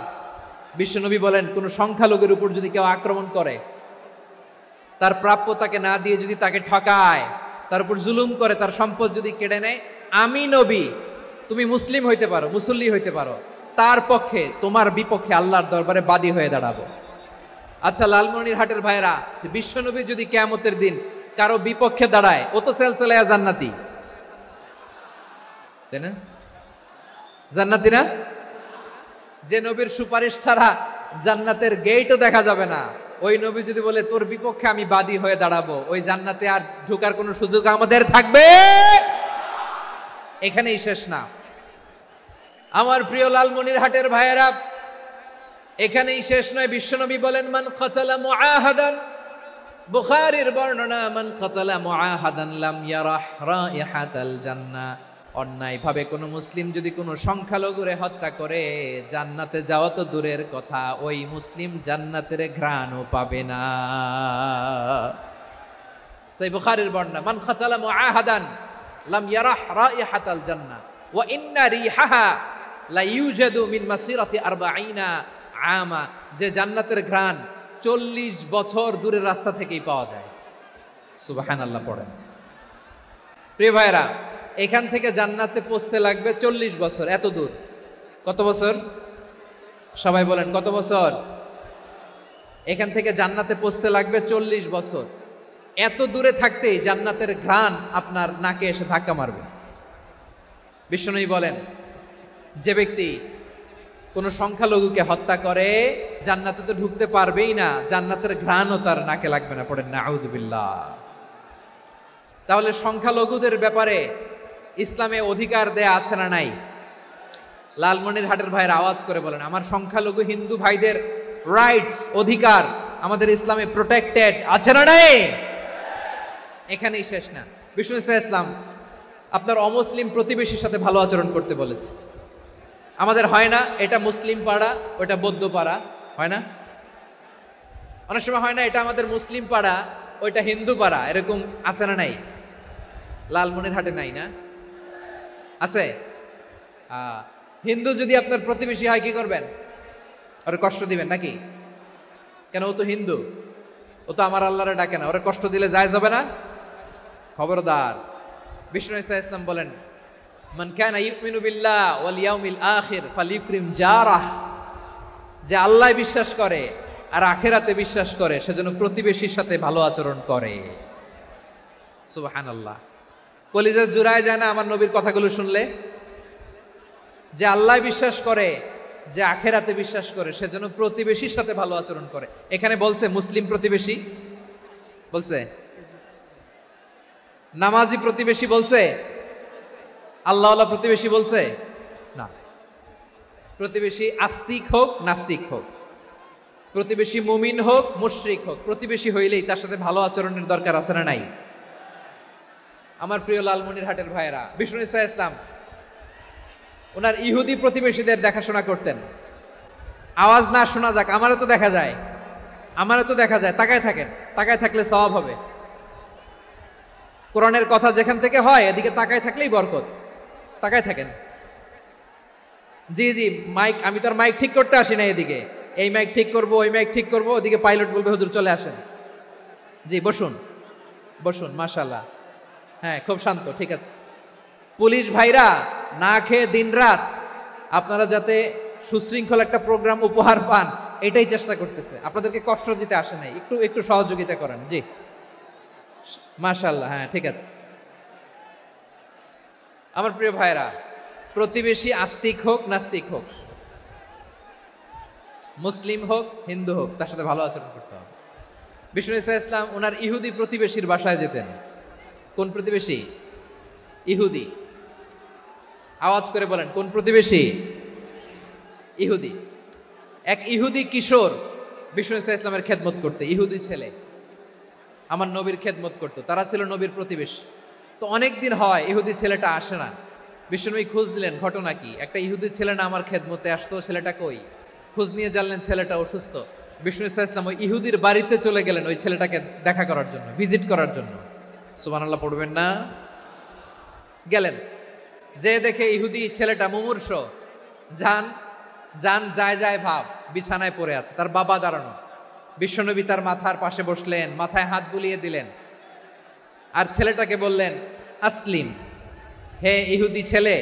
Speaker 1: বিশ্বনবী বলেন, কোন সংখ্যালঘুর উপর যদি কেউ আক্রমণ করে, তার প্রাপ্য তাকে না দিয়ে যদি তাকে ঠকায়, তার উপর জুলুম করে, তার সম্পদ যদি কেড়ে নেয়, আমি নবী, তুমি মুসলিম হইতে পারো, মুসল্লি হইতে পারো, তার পক্ষে তোমার বিপক্ষে আল্লাহর দরবারে বাদী হয়ে দাঁড়াবো। আচ্ছা লালমনিরহাটের ভাইরা, বিশ্বনবী যদি কিয়ামতের দিন কারো বিপক্ষে দাঁড়ায়, ও তো সেলসেলায়া জান্নাতি, তাই না? জান্নাতি না? যে নবীর সুপারিশ ছাড়া জান্নাতের গেটও দেখা যাবে না, ওই নবী যদি বলে তোর বিপক্ষে আমি বাদী হয়ে দাঁড়াবো, ওই জান্নাতে আর ঢোকার কোনো সুযোগ আমাদের থাকবে? এখানেই শেষ না আমার প্রিয় লালমনিরহাটের ভাইয়েরা, এখানেই শেষ নয়। বিশ্বনবী বলেন, মান কাতালা মুআহাদান, বুখারীর বর্ণনা, মান কাতালা মুআহাদান লাম ইয়ারাহ রাইহাতাল জান্নাহ। অন্যায় ভাবে কোন মুসলিম যদি কোনো সংখ্যালঘুরে হত্যা করে, জান্নাতে যাওয়া তো দূরের কথা, ওই মুসলিম জান্নাতের ঘ্রাণও পাবে না। সেই বুখারীর বর্ণনা, মান কাতালা মুআহাদান লাম ইয়ারাহ রাইহাতাল জান্নাহ ওয়া ইন্না রিহাহা লা ইউজাদু মিন মাসিরাতি 40 আমা। যে জান্নাতের ঘ্রাণ 40 বছর দূরের রাস্তা থেকেই পাওয়া যায়। সুবহানাল্লাহ পড়েন। প্রিয় ভাইরা, এখান থেকে জান্নাতে পৌঁছতে লাগবে 40 বছর। এত দূর। কত বছর? সবাই বলেন কত বছর? এখান থেকে জান্নাতে পৌঁছতে লাগবে 40 বছর। এত দূরে থাকতেই জান্নাতের ঘ্রাণ আপনার নাকে এসে ধাক্কা মারবে। বিষ্ণুই বলেন, যে ব্যক্তি কোনো সংখ্যালঘুকে হত্যা করে, জান্নাতে তো ঢুকতে পারবেই না, জান্নাতের ঘ্রাণও তার নাকে লাগবে না। পড়েন নাউযুবিল্লাহ। তাহলে সংখ্যালঘুদের ব্যাপারে ইসলামে অধিকার দেয়া আছে না নাই? লালমনিরহাটের ভাইয়ের আওয়াজ করে বলেন, আমার সংখ্যালঘু হিন্দু ভাইদের রাইটস, অধিকার আমাদের ইসলামে প্রোটেক্টেড আছে না নাই? এখানেই শেষ না। বিষ্ণু ইসলাম আপনার অমুসলিম প্রতিবেশীর সাথে ভালো আচরণ করতে বলেছে। আমাদের হয় না এটা মুসলিম পাড়া, ওটা বৌদ্ধ পাড়া, হয় না? অনেক সময় হয় না এটা আমাদের মুসলিম পাড়া, ওইটা হিন্দু পাড়া, এরকম আছে না নাই? লালমনিরহাটে নাই না? আছে? হিন্দু যদি আপনার প্রতিবেশী হয় কি করবেন? ওর কষ্ট দিবেন নাকি? কেন? ও তো হিন্দু, ও তো আমার আল্লাহরে ডাকে না, ওরা কষ্ট দিলে জায়েজ হবে না? খবরদার। বিষ্ণু ইসলাম বলেন, মান কানা ইউমিনু বিল্লাহ ওয়াল ইয়াউমিল আখির ফালিউকরিম জারাহ। যে আল্লাহ বিশ্বাস করে আর আখিরাতে বিশ্বাস করে, সেজন্য প্রতিবেশীর সাথে ভালো আচরণ করে। সুবহানাল্লাহ। কলিজা জুড়ায় যায় না আমার নবীর কথাগুলো শুনলে? যে আল্লাহ বিশ্বাস করে, যে আখিরাতে বিশ্বাস করে, সেজন্য প্রতিবেশীর সাথে ভালো আচরণ করে। এখানে বলছে মুসলিম প্রতিবেশী বলছে, নামাজি প্রতিবেশী বলছে, আল্লাহওয়ালা প্রতিবেশী বলছে না। প্রতিবেশী আস্তিক হোক নাস্তিক হোক, প্রতিবেশী মুমিন হোক মুশরিক হোক, প্রতিবেশী হইলেই তার সাথে ভালো আচরণের দরকার আছে না নাই? আমার প্রিয় লালমনিরহাটের ভাইয়েরা, বিষ্ণু ইসা ইসলাম ওনার ইহুদি প্রতিবেশীদের দেখাশোনা করতেন। আওয়াজ না শোনা যাক, আমারও তো দেখা যায়, তাকায় থাকেন, তাকায় থাকলে সওয়াব হবে। কোরআনের কথা যেখান থেকে হয় এদিকে তাকায় থাকলেই বরকত। তাকায় থাকেন। জি জি, মাইক, আমি তো আর মাইক ঠিক করতে আসি না এদিকে, এই মাইক ঠিক করব, ওই মাইক ঠিক করব, ওদিকে পাইলট বলবে হুজুর চলে আসেন। জি বসুন বসুন, মাশাআল্লাহ, হ্যাঁ খুব শান্ত, ঠিক আছে। পুলিশ ভাইরা না খেয়ে দিনরাত আপনারা যাতে সুশৃঙ্খল একটা প্রোগ্রাম উপহার পান এটাই চেষ্টা করতেছে, আপনাদেরকে কষ্ট দিতে আসে নাই, একটু একটু সহযোগিতা করেন। জি মাশাআল্লাহ, হ্যাঁ ঠিক আছে। আমার প্রিয় ভাইরা, প্রতিবেশী আস্তিক হোক নাস্তিক হোক, মুসলিম হোক হিন্দু হোক, তার সাথে ভালো আচরণ করতে হবে। বিষ্ণু ইসা ইসলাম ওনার ইহুদি প্রতিবেশীর বাসায় যেতেন। কোন প্রতিবেশী? ইহুদি। আওয়াজ করে বলেন, কোন প্রতিবেশী? ইহুদি। এক ইহুদি কিশোর বিষ্ণু ইসা ইসলামের খেদমত করতে, ইহুদি ছেলে আমার নবীর খেদমত করতো, তারা ছিল নবীর প্রতিবেশী। তো অনেক দিন হয় ইহুদি ছেলেটা আসে না। বিষ্ণুনবী খোঁজ দিলেন, ঘটনা কি? একটা ইহুদি ছেলে না আমার খেদমতে আসতো, ছেলেটা কই? খোঁজ নিয়ে জানলেন ছেলেটা অসুস্থ। বিষ্ণু ইসা ইসলাম ওই ইহুদির বাড়িতে চলে গেলেন ওই ছেলেটাকে দেখা করার জন্য, ভিজিট করার জন্য। সুবহানাল্লাহ পড়বেন না? গেলেন, যে দেখে ইহুদি ছেলেটা মুমূর্ষ, জান জান যায় যায় ভাব, বিছানায় পড়ে আছে, তার বাবা দাঁড়ানো। বিশ্বনবী তার মাথার পাশে বসলেন, মাথায় হাত বুলিয়ে দিলেন, আর ছেলেটাকে বললেন আসলিম, হে ইহুদি ছেলে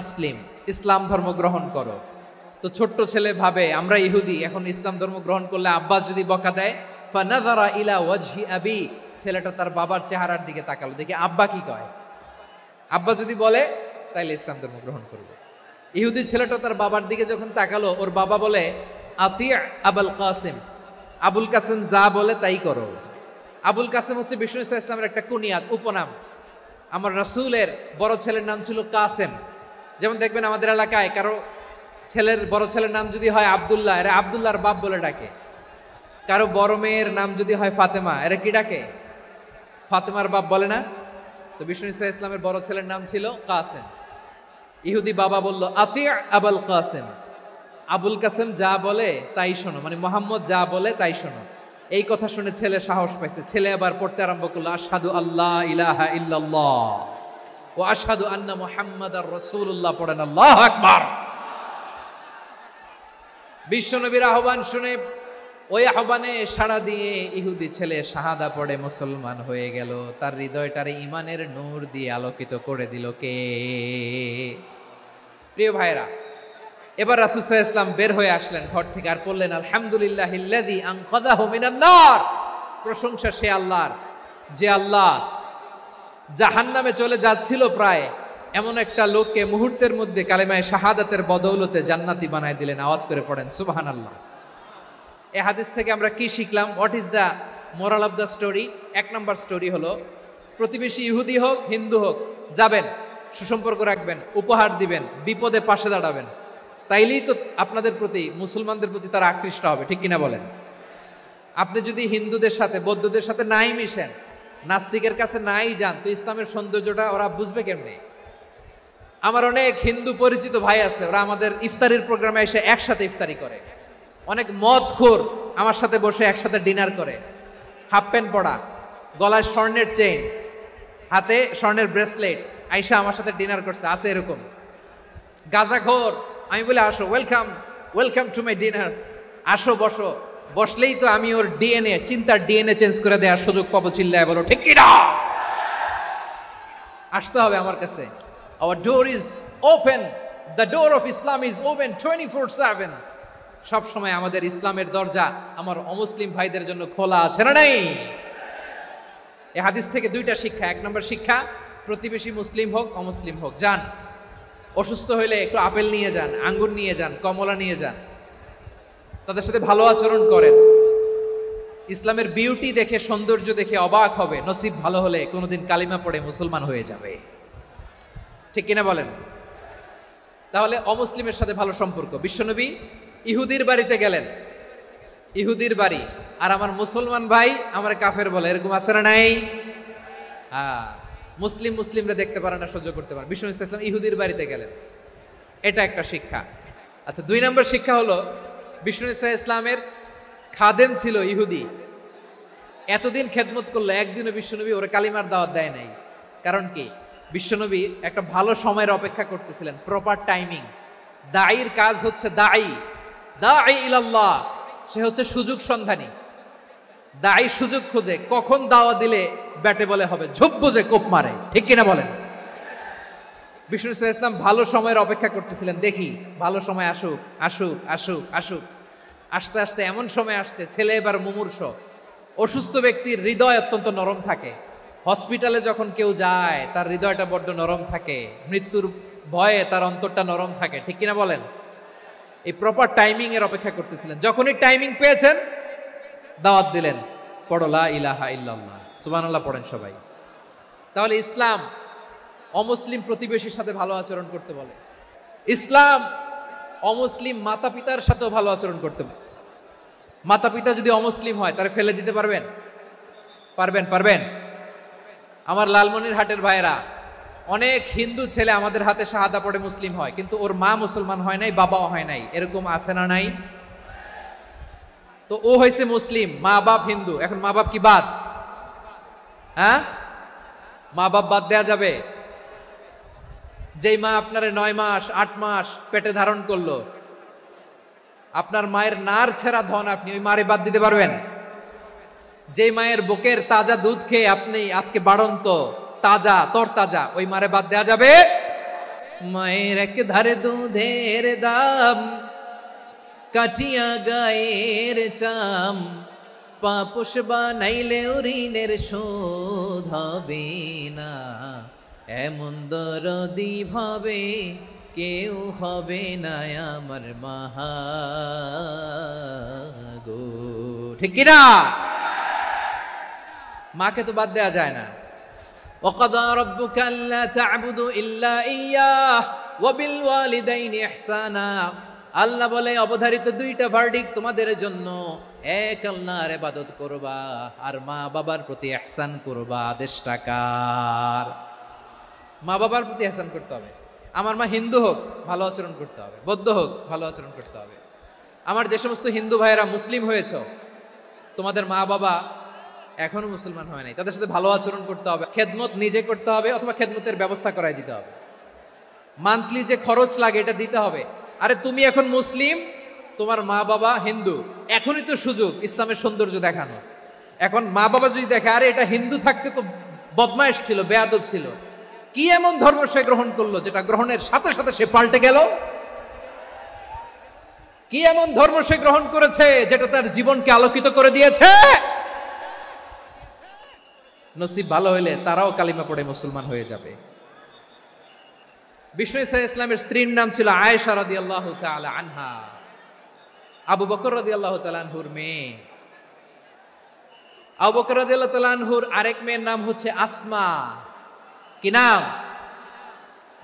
Speaker 1: আসলিম, ইসলাম ধর্ম গ্রহণ করো। তো ছোট্ট ছেলে ভাবে আমরা ইহুদি, এখন ইসলাম ধর্ম গ্রহণ করলে আব্বা যদি বকা দেয়, ফানাযারা ইলা ওয়াজহি আবি, ছেলেটা তার বাবার চেহারার দিকে তাকালো, দেখি আব্বা কি কয়। আব্বা যদি বলে তাইলে ইসলাম ধর্ম গ্রহণ করবে। ইহুদি ছেলেটা তার বাবার দিকে যখন তাকালো, ওর বাবা বলে আতিয়া আবুল কাসিম, আবুল কাসিম যা বলে তাই করো। আবুল কাসিম হচ্ছে বিষ্ণু ইসা ইসলামের একটা কুনিয়াত, উপনাম। আমার রাসূলের বড় ছেলের নাম ছিল কাসেম। যেমন দেখবেন আমাদের এলাকায় কারো ছেলের বড় ছেলের নাম যদি হয় আব্দুল্লাহ, এরা আব্দুল্লাহর বাপ বলে ডাকে। কারো বড় মেয়ের নাম যদি হয় ফাতেমা, এরা কি ডাকে? ফাতেমার বাপ বলে না? তো বিষ্ণু ইসা ইসলামের বড় ছেলের নাম ছিল কাসেম। ইহুদি বাবা বলল আতিয়া আবুল কাসেম, আবুল কাসেম যা বলে তাই শোনো, মানে মোহাম্মদ যা বলে তাই শোনো। এই কথা শুনে ছেলে সাহস পাইছে, ছেলে আবার পড়তে আরম্ভ করলো আশহাদু আল্লাহ ইলাহা ইল্লাল্লাহ ওয়া আশহাদু আন্না মুহাম্মাদার রাসূলুল্লাহ, পড়েন আল্লাহু আকবার। বিশ্বনবীর আহ্বান শুনে ওই আহ্বানে সাড়া দিয়ে ইহুদি ছেলে শাহাদা পড়ে মুসলমান হয়ে গেল। তার হৃদয়টারে ঈমানের নূর দিয়ে আলোকিত করে দিল কে? প্রিয় ভাইরা, এবার রাসূল সাল্লাল্লাহু আলাইহি ওয়াসাল্লাম বের হয়ে আসলেন ঘর থেকে, আর বললেন আলহামদুলিল্লাহিল্লাযী আনকাযাহু মিনান নার, প্রশংসা সে আল্লাহর যে আল্লাহ জাহান্নামে চলে যাচ্ছিল প্রায় এমন একটা লোককে মুহূর্তের মধ্যে কালেমায়ে শাহাদাতের বদৌলতে জান্নাতি বানায় দিলেন। আওয়াজ করে পড়েন সুবহানাল্লাহ। এই হাদিস থেকে আমরা কি শিখলাম? What is the moral of the story? এক নম্বর স্টোরি হলো, প্রতিবেশী ইহুদি হোক হিন্দু হোক, যাবেন, সুসম্পর্ক রাখবেন, উপহার দিবেন, বিপদে পাশে দাঁড়াবেন, তাইলেই তো আপনাদের প্রতি, মুসলমানদের প্রতি তারা আকৃষ্ট হবে, ঠিক কিনা বলেন? আপনি যদি হিন্দুদের সাথে বৌদ্ধদের সাথে নাই মিশেন, নাস্তিকের কাছে নাই যান, তো ইসলামের সৌন্দর্যটা ওরা বুঝবে কেমনে? আমার অনেক হিন্দু পরিচিত ভাই আছে, ওরা আমাদের ইফতারির প্রোগ্রামে এসে একসাথে ইফতারি করে। অনেক মদখোর আমার সাথে বসে একসাথে ডিনার করে, হাফ প্যান্ট পরা, গলায় স্বর্ণের চেইন, হাতে স্বর্ণের ব্রেসলেট, আইসা আমার সাথে ডিনার করছে, আছে এরকম। গাঁজাখোর, আমি বলে আসো, welcome welcome to my dinner, আসো বসো, বসলেই তো আমি ওর ডিএনএ, চিন্তার ডিএনএ চেঞ্জ করে দেওয়ার সুযোগ পাবো। চিল্লায় বলো ঠিক কি না? আসতে হবে আমার কাছে। Our door is open, the door of Islam is open 24/7. সব সময় আমাদের ইসলামের দরজা আমার অমুসলিম ভাইদের জন্য খোলা আছে না নাই? এই হাদিস থেকে দুইটা শিক্ষা। এক নম্বর শিক্ষা, প্রতিবেশী মুসলিম হোক অমুসলিম হোক, যান, অসুস্থ হইলে একটু আপেল নিয়ে যান, আঙ্গুর নিয়ে যান, কমলা নিয়ে যান, তাদের সাথে ভালো আচরণ করেন। ইসলামের বিউটি দেখে, সৌন্দর্য দেখে অবাক হবে, নসিব ভালো হলে কোনোদিন কালিমা পড়ে মুসলমান হয়ে যাবে, ঠিক কিনা বলেন? তাহলে অমুসলিমের সাথে ভালো সম্পর্ক। বিশ্বনবী ইহুদির বাড়িতে গেলেন, ইহুদির বাড়ি, আর আমার মুসলমান ভাই আমার কাফের বলে, এরকম আছে না নাই? মুসলিমরা দেখতে পারে না, সহ্য করতে পারে। বিষ্ণু ইসলাম ইহুদির বাড়িতে গেলেন, এটা একটা শিক্ষা। আচ্ছা, 2 নম্বর শিক্ষা হলো বিষ্ণু ইসলামের খাদেম ছিল ইহুদি, এতদিন খেদমত করলো, একদিনও বিশ্বনবী ওরা কালিমার দাওয়াত দেয় নাই। কারণ কি? বিশ্বনবী একটা ভালো সময়ের অপেক্ষা করতেছিলেন, প্রপার টাইমিং। দায়ীর কাজ হচ্ছে দাঈ ইলাল্লাহ, সে হচ্ছে সুযোগ সন্ধানী। দায়ী সুযোগ খোঁজে, কখন দাওয়া দিলে ব্যাটে বলে হবে, ঝোপ বুঝে কোপ মারে, ঠিক কিনা বলেন? বিষ্ণু ইসলাম ভালো সময়ের অপেক্ষা করতেছিলেন, দেখি ভালো সময় আসুক আসুক আসুক আসুক। আস্তে আস্তে এমন সময় আসছে, ছেলে এবার মুমূর্ষ। অসুস্থ ব্যক্তির হৃদয় অত্যন্ত নরম থাকে, হসপিটালে যখন কেউ যায় তার হৃদয়টা বড্ড নরম থাকে, মৃত্যুর ভয়ে তার অন্তরটা নরম থাকে, ঠিক কিনা বলেন? এই প্রপার টাইমিং এর অপেক্ষা করতেছিলেন। যখনই টাইমিং পেয়েছেন, দাওয়াত দিলেন, পড়ো লা ইলাহা ইল্লাল্লাহ, সুবহানাল্লাহ পড়েন সবাই। তাহলে ইসলাম অমুসলিম প্রতিবেশীর সাথে ভালো আচরণ করতে বলে, ইসলাম অমুসলিম মাতা পিতার সাথেও ভালো আচরণ করতে বলে। মাতা পিতা যদি অমুসলিম হয় তাহলে ফেলে দিতে পারবেন? পারবেন? আমার লালমনিরহাটের ভাইয়েরা, অনেক হিন্দু ছেলে আমাদের হাতে শাহাদা পড়ে মুসলিম হয়, কিন্তু ওর মা মুসলমান হয় নাই, বাবাও হয় নাই, এরকম আছে না নাই? তো ও হয়েছে মুসলিম, মা বাপ হিন্দু, এখন মা বাপ কি বাদ? হ্যাঁ, মা বাপ বাদ দেয়া যাবে? যেই মা আপনারে 9 মাস 8 মাস পেটে ধারণ করলো, আপনার মায়ের নার ছেঁড়া ধন, আপনি ওই মারে বাদ দিতে পারবেন? যেই মায়ের বুকের তাজা দুধ খেয়ে আপনি আজকে বাড়ন্ত তাজা তরতাজা, ওই মারে বাদ দেয়া যাবে? মায়ের এক ধারে দুধের দাম, কাটিয়া গায়ের চাম, পাপোশ বানাইলে ঋণের শোধ হবে না, এমন দরদি ভাবে কেউ হবে না আমার মাহা গো, ঠিক কিনা? মাকে তো বাদ দেয়া যায় না। وَقَضَى رَبُّكَ أَلَّا تَعْبُدُوا إِلَّا إِيَّاهُ وَبِالْوَالِدَيْنِ إِحْسَانًا। আল্লাহ বলে অবধারিত 2টা ভার্ডিক্ট তোমাদের জন্য, এক আল্লাহর ইবাদত করবা আর মা বাবার প্রতি ইহসান করবা। আদেশটা কার? মা বাবার প্রতি ইহসান করতে হবে। আমার মা হিন্দু হোক, ভালো আচরণ করতে হবে, বৌদ্ধ হোক, ভালো আচরণ করতে হবে। আমার যে সমস্ত হিন্দু ভাইয়েরা মুসলিম হয়েছ, তোমাদের মা বাবা এখনো মুসলমান হয় নাই, তাদের সাথে ভালো আচরণ করতে হবে। খেদমত নিজে করতে হবে অথবা খেদমতের ব্যবস্থা করাই দিতে হবে। মান্থলি যে খরচ লাগে এটা দিতে হবে। আরে তুমি এখন মুসলিম, তোমার মা বাবা হিন্দু, এখনই তো সুযোগ ইসলামের সৌন্দর্য দেখানো। এখন মা বাবা যদি দেখে আরে এটা হিন্দু থাকতে তো বদমাইশ ছিল, বেয়াদব ছিল, কি এমন ধর্ম সে গ্রহণ করলো যেটা গ্রহণের সাথে সাথে সে পাল্টে গেল? কি এমন ধর্ম সে গ্রহণ করেছে যেটা তার জীবনকে আলোকিত করে দিয়েছে? নসিব ভালো হইলে তারাও কালিমা পড়ে মুসলমান হয়ে যাবে। বিষ্ণু ইসলামের স্ত্রীর নাম ছিল আয়েশা রাদিয়াল্লাহু তাআলা আনহা, আবু বকর রাদিয়াল্লাহু তাআলা আনহুর মেয়ে। আবু বকর রাদিয়াল্লাহু তাআলা আনহুর আরেক মেয়ের নাম হচ্ছে আসমা। কি নাম?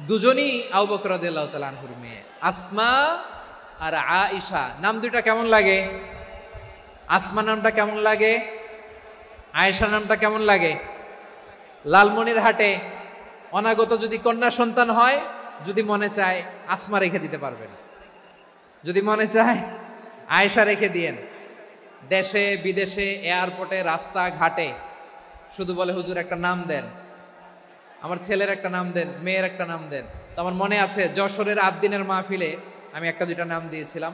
Speaker 1: দুজনই আবু বকর রাদিয়াল্লাহু তাআলা আনহুর মেয়ে, আসমা আর আয়েশা। নাম দুইটা কেমন লাগে? আসমা নামটা কেমন লাগে? আয়েশা নামটা কেমন লাগে? লালমনিরহাটে অনাগত যদি কন্যা সন্তান হয়, যদি মনে চায় আসমা রেখে দিতে পারবেন, যদি মনে চায় আয়েশা রেখে দিয়েন। দেশে বিদেশে এয়ারপোর্টে রাস্তা ঘাটে শুধু বলে হুজুর একটা নাম দেন, আমার ছেলের একটা নাম দেন, মেয়ের একটা নাম দেন। তো আমার মনে আছে যশোরের 8 দিনের মাহফিলে আমি 1-2টা নাম দিয়েছিলাম।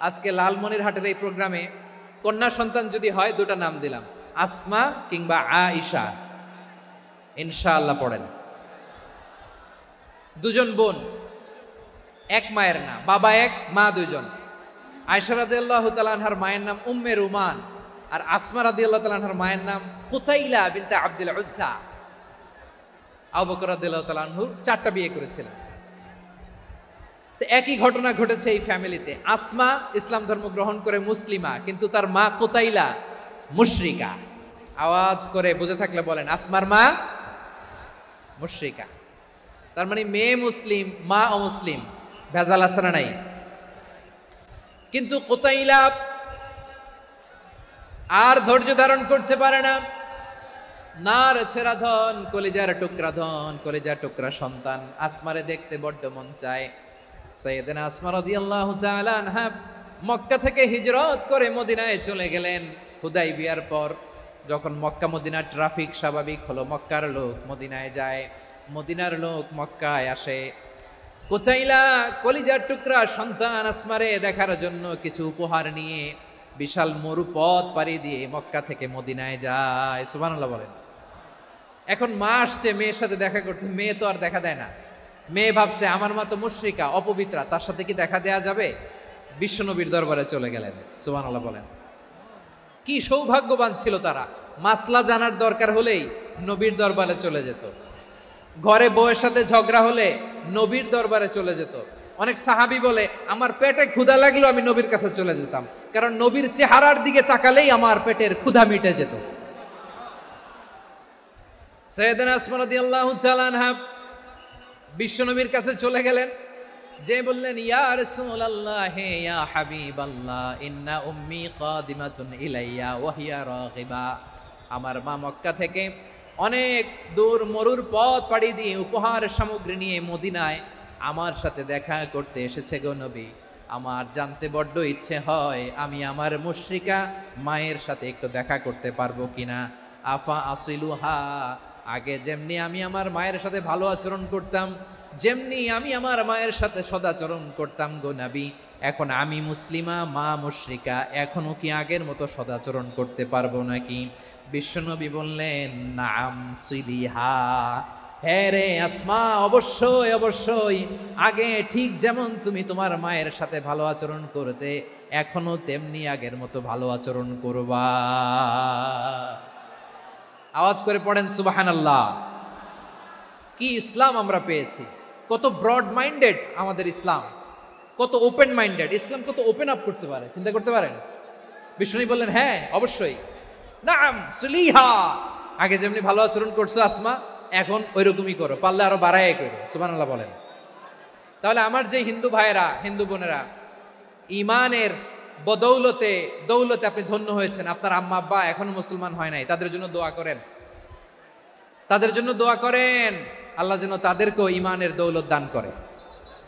Speaker 1: আজকে লালমনিরহাটের এই প্রোগ্রামে কন্যা সন্তান যদি হয় 2টা নাম দিলাম, আসমা কিংবা আয়েশা। ইনশাআল্লাহ পড়েন। দুজন বোন, এক মায়ের না, বাবা এক মা দুইজন। আয়েশা রাদিয়াল্লাহু তাআলা আনহার মায়ের নাম উম্মে রুমান, আর আসমা রাদিয়াল্লাহু তাআলা আনহার মায়ের নাম কুতাইলা বিনতে আব্দুল উজ্জা। আবু বকর রাদিয়াল্লাহু তাআলা আনহু 4টা বিয়ে করেছিলেন। তো একই ঘটনা ঘটেছে এই ফ্যামিলিতে। আসমা ইসলাম ধর্ম গ্রহণ করে মুসলিমা, কিন্তু তার মা কুতাইলা মুশরিকা। আওয়াজ করে বুঝে থাকলে বলেন, আসমার মা মুশরিকা। তার মানে মেয়ে মুসলিম, মা অমুসলিম। ভেজাল আছে না নাই? কিন্তু কুতাইলা আর ধৈর্য ধারণ করতে পারে না। নার ছেড়া ধন, কলিজার টুকরা ধন, কলিজার টুকরা সন্তান আসমারে দেখতে বড্ড মন চায়। সাইয়েদনা আসমা রাদিয়াল্লাহু তাআলা আনহা মক্কা থেকে হিজরত করে মদিনায় চলে গেলেন হুদাইবিয়ার পর। যখন মক্কা মদিনার ট্রাফিক স্বাভাবিক হলো, মক্কার লোক মদিনায় যায়, মদিনার লোক মক্কায় আসে। কোচাইলা কলিজার টুকরা সন্তান আসমারে দেখার জন্য কিছু উপহার নিয়ে বিশাল মরুপথ পাড়ি দিয়ে মক্কা থেকে মদিনায় যায়। সুবহানাল্লাহ বলেন। এখন মা আসছে মেয়ের সাথে দেখা করতে, মেয়ে তো আর দেখা দেয় না। মেয়ে ভাবছে আমার মা তো মুশরিকা, অপবিত্রা, তার সাথে কি দেখা দেয়া যাবে? বিশ্বনবীর দরবারে চলে গেলেন। সুবহানাল্লাহ বলেন। কি সৌভাগ্যবান ছিল তারা, মাসলা জানার দরকার হলেই নবীর দরবারে চলে যেত। ঘরে বউয়ের সাথে ঝগড়া হলে নবীর দরবারে চলে যেত। অনেক সাহাবী বলে আমার পেটে ক্ষুধা লাগলো আমি নবীর কাছে চলে যেতাম, কারণ নবীর চেহারার দিকে তাকালেই আমার পেটের ক্ষুধা মিটে যেত। সাইয়েদনা আসমা রাদিয়াল্লাহু তাআলা আনহা বিশ্বনবীর কাছে চলে গেলেন, যে বললেন ইয়া রাসূলুল্লাহ ইয়া হাবিবাল্লাহ ইন্না উম্মি কাদিমাতুন ইলাইয়া ওয়া হিয়া রাগিবা। আমার মা মক্কা থেকে অনেক দূর মরুর পথ পাড়ি দিয়ে উপহার সামগ্রী নিয়ে মদিনায় আমার সাথে দেখা করতে এসেছে গো নবী। আমার জানতে বড্ড ইচ্ছে হয় আমি আমার মুশরিকা মায়ের সাথে একটু দেখা করতে পারবো কিনা। আফা আসিলুহা, আগে যেমনি আমি আমার মায়ের সাথে ভালো আচরণ করতাম, যেমনি আমি আমার মায়ের সাথে সদাচরণ করতাম গো নবী, এখন আমি মুসলিমা মা মুশরিকা, এখনো কি আগের মতো সদাচরণ করতে পারবো নাকি? বিশ্বনবী বললেন নাম সিলিহা, হ্যাঁ রে আসমা, অবশ্যই অবশ্যই, আগে ঠিক যেমন তুমি তোমার মায়ের সাথে ভালো আচরণ করতে এখনো তেমনি আগের মতো ভালো আচরণ করবা। আওয়াজ করে পড়েন সুবহানাল্লাহ। কি ইসলাম আমরা পেয়েছি, কত ব্রড মাইন্ডেড আমাদের ইসলাম, কত ওপেন মাইন্ডেড ইসলাম, কত ওপেন আপ করতে পারে, চিন্তা করতে পারেন। বিষ্ণু বললেন হ্যাঁ অবশ্যই, নাম সুলিহা, আগে যেমনি ভালো আচরণ করছো আসমা এখন ওইরকমই করো, পারলে আরো বাড়ায় করো। সুবহানাল্লাহ বলেন। তাহলে আমার যে হিন্দু ভাইয়েরা হিন্দু বোনেরা ইমানের বদৌলতে দৌলতে আপনি ধন্য হয়েছেন, আপনার আম্মা আব্বা এখনো মুসলমান হয় নাই, তাদের জন্য দোয়া করেন, তাদের জন্য দোয়া করেন, আল্লাহ যেন তাদেরকেও ইমানের দৌলত দান করে।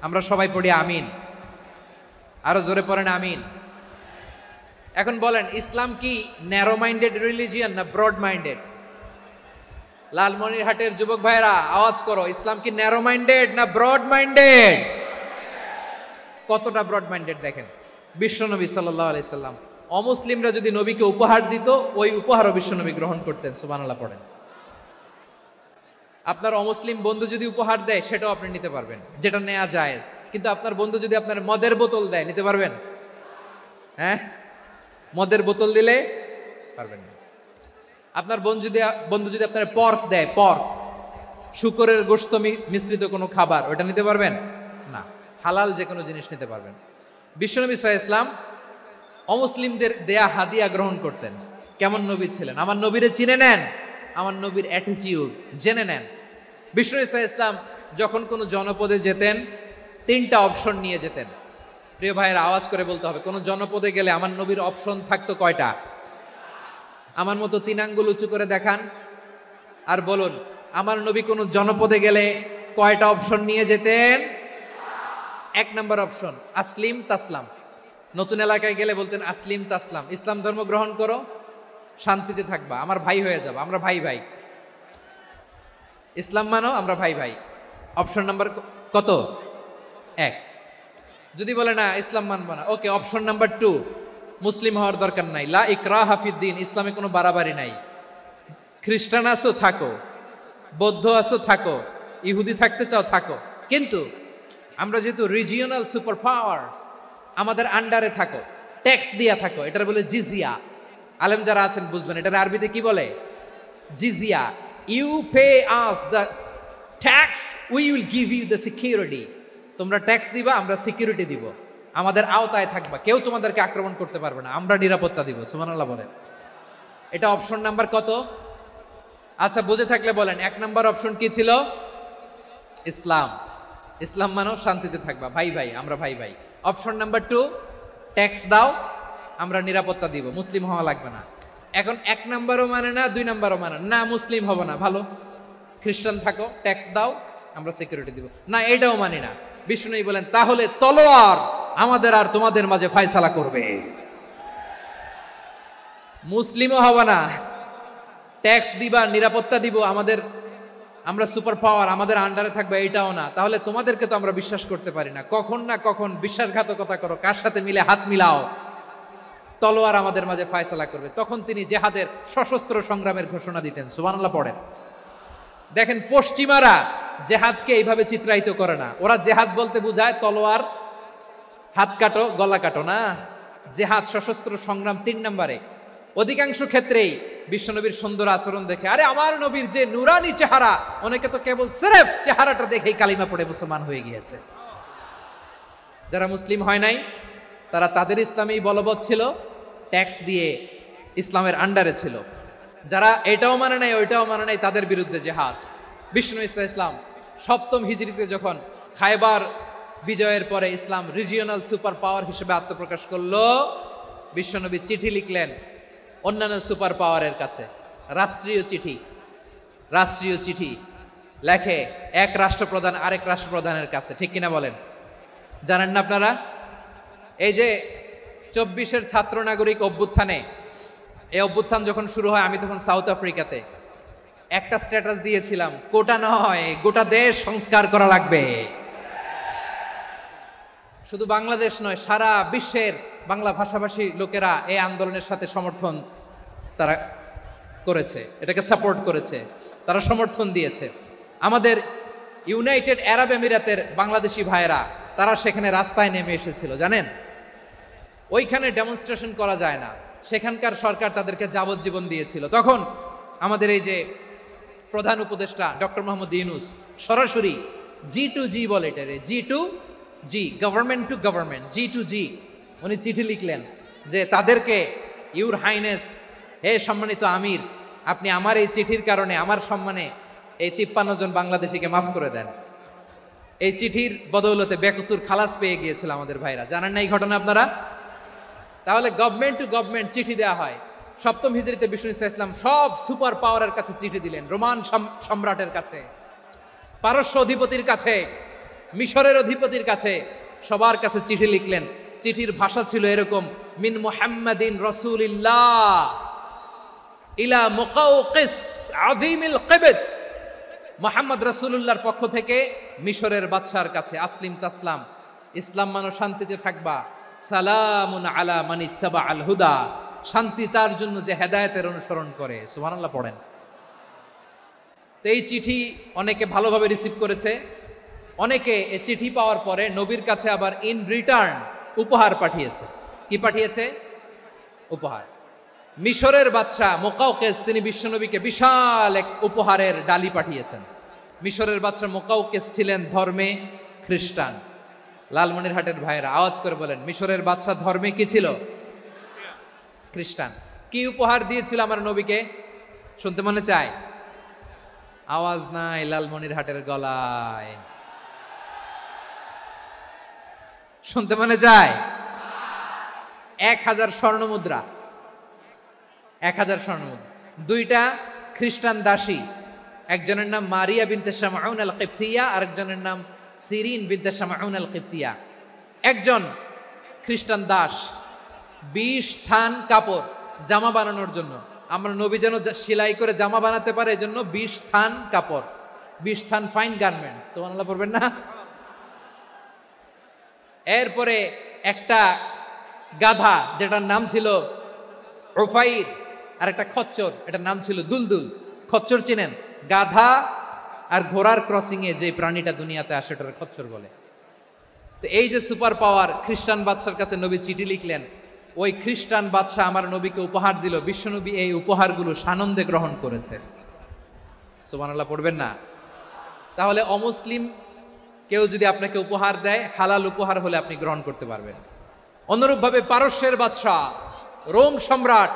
Speaker 1: আমরা সবাই পড়ি আমিন, আরো জোরে পড়েন আমিন। এখন বলেন ইসলাম কি ন্যারো মাইন্ডেড রিলিজিয়ান না ব্রড মাইন্ডেড? লালমনিরহাটের যুবক ভাইরা আওয়াজ করো, ইসলাম কি ন্যারো মাইন্ডেড না ব্রড মাইন্ডেড? কতটা ব্রড মাইন্ডেড দেখেন। বিশ্বনবী সাল্লাল্লাহু আলাইহি সাল্লাম অমুসলিমরা যদি নবীকে উপহার দিত ওই উপহারও বিশ্বনবী গ্রহণ করতেন। সুবহানাল্লাহ পড়েন। আপনার অমুসলিম বন্ধু যদি উপহার দেয় সেটাও আপনি নিতে পারবেন, যেটা নেওয়া জায়েজ। কিন্তু আপনার বন্ধু যদি আপনার মদের বোতল দেয় নিতে পারবেন? হ্যাঁ, মদের বোতল দিলে পারবেন না। আপনার বন্ধু যদি আপনার পর্ক দেয়, পর্ক শুকরের গোশত মিশ্রিত কোনো খাবার, ওটা নিতে পারবেন না। হালাল যে কোনো জিনিস নিতে পারবেন। বিশ্বনবী সাল্লাল্লাহু আলাইহি ওয়াসাল্লাম অমুসলিমদের দেয়া হাদিয়া গ্রহণ করতেন। কেমন নবী ছিলেন, আমার নবীরে চিনে নেন, আমার নবীর অ্যাটিটিউড জেনে নেন। বিশ্বনবী সাল্লাল্লাহু আলাইহি ওয়াসাল্লাম যখন কোনো জনপদে যেতেন 3টা অপশন নিয়ে যেতেন। প্রিয় ভাইয়ের আওয়াজ করে বলতে হবে, কোন জনপদে গেলে আমার নবীর অপশন থাকতো কয়টা? আমার মতো 3 আঙ্গুল উঁচু করে দেখান আর বলুন আমার নবী কোন জনপদে গেলে কয়টা অপশন নিয়ে যেতেন? 1 নম্বর অপশন আসলিম তাসলাম। নতুন এলাকায় গেলে বলতেন আসলিম তাসলাম, ইসলাম ধর্ম গ্রহণ করো, শান্তিতে থাকবা, আমার ভাই হয়ে যাবা, আমরা ভাই ভাই, ইসলাম মানো, আমরা ভাই ভাই। অপশন নাম্বার কত? 1। যদি বলে না ইসলাম মানবো না, ওকে, অপশন নাম্বার 2, মুসলিম হওয়ার দরকার নাই, লা ইকরাহা ফিদ্দিন, ইসলামে কোনো বাড়াবাড়ি নাই। খ্রিস্টান আছো থাকো, বৌদ্ধ আছো থাকো, ইহুদি থাকতে চাও থাকো, কিন্তু আমরা যেহেতু রিজিওনাল সুপার পাওয়ার, আমাদের আন্ডারে থাকো, ট্যাক্স দিয়া থাকো, এটার বলে জিজিয়া। আলেম যারা আছেন বুঝবেন এটার আরবিতে কি বলে, জিজিয়া। You pay us the tax, we will give you the security. তোমরা ট্যাক্স দিবা, আমরা সিকিউরিটি দিব, আমাদের আওতায় থাকবা, কেউ তোমাদেরকে আক্রমণ করতে পারবে না, আমরা নিরাপত্তা দিব। সুবহানাল্লাহ বলেন। এটা অপশন নাম্বার কত? আচ্ছা বুঝে থাকলে বলেন 1 নাম্বার অপশন কি ছিল? ইসলাম। ইসলাম মানো, শান্তিতে থাকবা, ভাই ভাই, আমরা ভাই ভাই। অপশন নাম্বার 2, ট্যাক্স দাও, আমরা নিরাপত্তা দিব, মুসলিম হওয়া লাগবে না। এখন 1 নাম্বারও মানে না, 2 নাম্বারও মানে না, মুসলিম হব না, ভালো খ্রিস্টান থাকো, ট্যাক্স দাও, আমরা সিকিউরিটি দিব না, এটাও মানি না। বিষ্ণু বলেন তাহলে তলোয়ার আমাদের আর তোমাদের মাঝে ফয়সালা করবে। মুসলিমও হব না, ট্যাক্স দিবা, নিরাপত্তা দিব, আমরা সুপার পাওয়ার, আমাদের আন্ডারে থাকবে, এটাও না। তাহলে তোমাদেরকে তো আমরা বিশ্বাস করতে পারি না, কখন না কখন বিশ্বাসঘাতকতা করো, কার সাথে মিলে হাত মিলাও, তলোয়ার আমাদের মাঝে ফয়সালা করবে। তখন তিনি জেহাদের সশস্ত্র সংগ্রামের ঘোষণা দিতেন। সুবহানাল্লাহ পড়েন। দেখেন পশ্চিমারা জেহাদকে এইভাবে চিত্রায়িত করে না। ওরা জেহাদ বলতে বুঝায় তলোয়ার, হাত কাটো, গলা কাটো না। জেহাদ সশস্ত্র সংগ্রাম 3 নম্বরে। অধিকাংশ ক্ষেত্রেই বিশ্বনবীর সুন্দর আচরণ দেখে, আরে আমার নবীর যে নুরানি চেহারা, অনেকে তো কেবল সিরেফ চেহারাটা দেখেই কালিমা পড়ে মুসলমান হয়ে গিয়েছে। যারা মুসলিম হয় নাই তারা তাদের ইসলামেই বলবৎ ছিল, ট্যাক্স দিয়ে ইসলামের আন্ডারে ছিল। যারা এটাও মানে নাই ওইটাও মানে নাই, তাদের বিরুদ্ধে জেহাদ। বিষ্ণু ইসলাম 7ম হিজরিতে যখন খায়বার বিজয়ের পরে ইসলাম রিজিওনাল সুপার পাওয়ার হিসেবে আত্মপ্রকাশ করলো, বিশ্বনবী চিঠি লিখলেন অন্যান্য সুপার পাওয়ারের কাছে, রাষ্ট্রীয় চিঠি লেখে এক রাষ্ট্রপ্রধান আরেক রাষ্ট্রপ্রধানের কাছে, ঠিক কিনা বলেন? জানেন না আপনারা? এই যে 24-এর ছাত্র নাগরিক অভ্যুত্থানে, এই অভ্যুত্থান যখন শুরু হয়, আমি তখন সাউথ আফ্রিকাতে, একটা স্ট্যাটাস দিয়েছিলাম, কোটা নয় গোটা দেশ সংস্কার করা লাগবে। শুধু বাংলাদেশ নয়, সারা বিশ্বের বাংলা ভাষাভাষী লোকেরা এই আন্দোলনের সাথে সমর্থন তারা করেছে, এটাকে সাপোর্ট করেছে, তারা সমর্থন দিয়েছে। আমাদের ইউনাইটেড আরব আমিরাতের বাংলাদেশি ভাইয়েরা তারা সেখানে রাস্তায় নেমে এসেছিল, জানেন? ওইখানে ডেমনস্ট্রেশন করা যায় না, সেখানকার সরকার তাদেরকে যাবজ্জীবন দিয়েছিল। তখন আমাদের এই যে প্রধান উপদেষ্টা ডক্টর মোহাম্মদ ইউনূস সরাসরি G2G বলে, এটারে G2G, government to government, G2G, উনি চিঠি লিখলেন যে তাদেরকে, ইউর হাইনেস, হে সম্মানিত আমির, আপনি আমার এই চিঠির কারণে আমার সম্মানে এই 53 জন বাংলাদেশিকে মাফ করে দেন। এই চিঠির বদৌলতে বেকসুর খালাস পেয়ে গিয়েছিল আমাদের ভাইরা, জানেন না এই ঘটনা আপনারা? তাহলে গভর্নমেন্ট টু গভর্নমেন্ট চিঠি দেওয়া হয়। 7ম হিজরিতে বিষ্ণু ইসলাম সব সুপার পাওয়ারের কাছে চিঠি দিলেন, রোমান সম্রাটের কাছে, পারস্য অধিপতির কাছে, মিশরের অধিপতির কাছে, সবার কাছে চিঠি লিখলেন। চিঠির ভাষা ছিল এরকম, মিন মুহাম্মাদিন রাসূলিল্লাহ ইলা মুকাওকিস আযীমিল কিবত, মুহাম্মদ রাসূলুল্লাহর পক্ষ থেকে মিশরের বাদশার কাছে, আসলিম তাসলাম, ইসলাম মানো শান্তিতে থাকবা, সালামুন আলা মান ইত্তাবা আল হুদা, শান্তি তার জন্য যে হেদায়েতের অনুসরণ করে। সুবহানাল্লাহ পড়েন। তো এই চিঠি অনেকে ভালোভাবে রিসিভ করেছে, অনেকে এই চিঠি পাওয়ার পরে নবীর কাছে আবার ইন রিটার্ন উপহার পাঠিয়েছে। কি পাঠিয়েছে? উপহার। মিশরের বাদশা মুকাওকিস তিনি বিশ্বনবীকে বিশাল এক উপহারের ডালি পাঠিয়েছেন। মিশরের বাদশা মুকাওকিস ছিলেন ধর্মে খ্রিস্টান। লালমনিরহাটের ভাইয়েরা আওয়াজ করে বলেন, মিশরের বাদশা ধর্মে কি ছিল? খ্রিস্টান। কি উপহার দিয়েছিল আমার নবীকে? শুনতে মনে চায়? আওয়াজ নাই লালমনিরহাটের গলায়, শুনতে মনে যায়? 1000 স্বর্ণ মুদ্রা, 1000 স্বর্ণ মুদ্রা। 2টা খ্রিস্টান দাসী, একজনের নাম মারিয়া বিনতে শামউন আল কিবতিয়া, আরেকজনের নাম সিরিন বিনতে শামউন আল কিবতিয়া। একজন খ্রিস্টান দাস 20 থান কাপড় জামা বানানোর জন্য, আমরা নবী যেন সেলাই করে জামা বানাতে পারে এজন্য 20 থান কাপড়, 20 থান ফাইন গার্মেন্ট। সুবহানাল্লাহ পড়বেন না? এরপরে একটা গাধা যেটার নাম ছিল উফাইর, আর একটা খচ্চর, এটার নাম ছিল দুলদুল। খচ্চর চিনেন? গাধা আর ঘোড়ার ক্রসিং এ যে প্রাণীটা দুনিয়াতে আসে এটার খচ্চর বলে। তো এই যে সুপার পাওয়ার খ্রিস্টান বাদশার কাছে নবী চিঠি লিখলেন, ওই খ্রিস্টান বাদশা আমার নবীকে উপহার দিল, বিশ্বনবী এই উপহারগুলো সানন্দে গ্রহণ করেছে। সুবহানাল্লাহ পড়বেন না? তাহলে অমুসলিম কেউ যদি আপনাকে উপহার দেয়, হালাল উপহার হলে আপনি গ্রহণ করতে পারবেন। অনুরূপভাবে পারস্যের বাদশা, রোম সম্রাট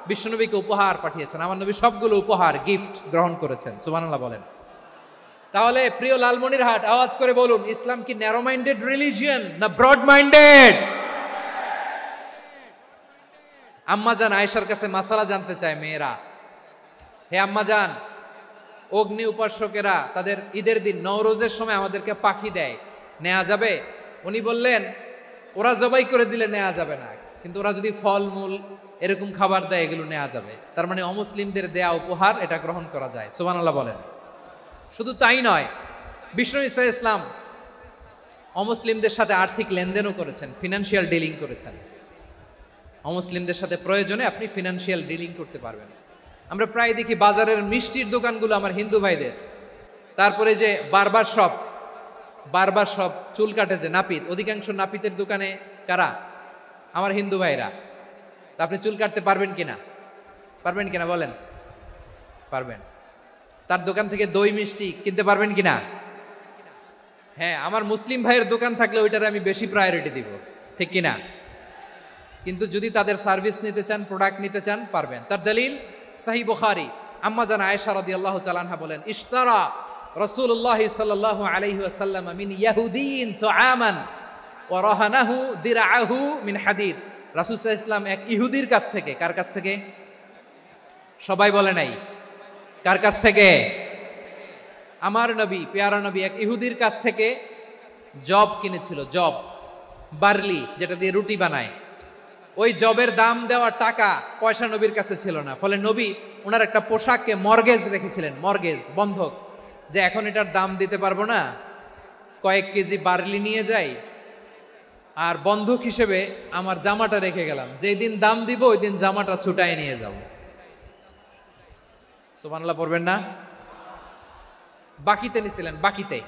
Speaker 1: বিশ্বনবীকে উপহার পাঠিয়েছেন, আমার নবী সবগুলো উপহার গিফট গ্রহণ করেছেন। সুবহানাল্লাহ বলেন। তাহলে প্রিয় লালমনিরহাট আওয়াজ করে বলুন, ইসলাম কি ন্যারো মাইন্ডেড রিলিজিয়ন না ব্রড মাইন্ডেড? আম্মাজান আয়েশার কাছে মাসালা জানতে চায় মেয়েরা, হে আম্মাজান, অগ্নি উপাসকেরা তাদের ঈদের দিন নওরোজের সময় আমাদেরকে পাখি দেয়, নেওয়া যাবে? উনি বললেন, ওরা জবাই করে দিলে নেওয়া যাবে না, কিন্তু ওরা যদি ফলমূল এরকম খাবার দেয় এগুলো নেওয়া যাবে। তার মানে অমুসলিমদের দেয়া উপহার এটা গ্রহণ করা যায়। সুবহানাল্লাহ বলেন। শুধু তাই নয়, বিষ্ণু ঈসা ইসলাম অমুসলিমদের সাথে আর্থিক লেনদেনও করেছেন, ফিনান্সিয়াল ডিলিং করেছেন। অমুসলিমদের সাথে প্রয়োজনে আপনি ফিনান্সিয়াল ডিলিং করতে পারবেন। আমরা প্রায় দেখি বাজারের মিষ্টির দোকানগুলো আমার হিন্দু ভাইদের, তারপরে যে বারবার সব চুল কাটে যে নাপিত, অধিকাংশ নাপিতের দোকানে কারা? আমার হিন্দু ভাইরা। তা আপনি চুল কাটতে পারবেন কিনা বলেন? পারবেন। তার দোকান থেকে দই মিষ্টি কিনতে পারবেন কিনা? হ্যাঁ, আমার মুসলিম ভাইয়ের দোকান থাকলে ওইটারে আমি বেশি প্রায়োরিটি দিব, ঠিক কিনা? কিন্তু যদি তাদের সার্ভিস নিতে চান, প্রোডাক্ট নিতে চান, পারবেন। তার দলিল সহিহ বুখারী, আম্মা জান আয়েশা রাদিয়াল্লাহু তাআলা আনহা বলেন, ইশতারা রাসূলুল্লাহ সাল্লাল্লাহু আলাইহি ওয়াসাল্লাম মিন ইয়াহুদিয়িন তুআমান ওয়া রাহানাহু দিরআহু মিন হাদিদ। রাসূল সাল্লাল্লাহু আলাইহি ওয়াসাল্লাম এক ইহুদির কাছ থেকে, কার কাছ থেকে? সবাই বলে নাই, কার কাছ থেকে? আমার নবী, পেয়ারা নবী এক ইহুদির কাছ থেকে জব কিনেছিল, জব, বার্লি, যেটা দিয়ে রুটি বানায়। ওই জবের দাম দেওয়া টাকা পয়সা নবীর কাছে ছিল না, ফলে নবী ওনার একটা পোশাককে মর্গেজ রেখেছিলেন, মর্গেজ, বন্ধক, যে এখন এটার দাম দিতে পারবো না, কয়েক কেজি বার্লি নিয়ে যাই আর বন্ধক হিসেবে আমার জামাটা রেখে গেলাম, যেই দিন দাম দিব ওই দিন জামাটা ছুটায় নিয়ে যাব। সুবহানাল্লাহ পড়বেন না? বাকিতে নিছিলেন, বাকিতে।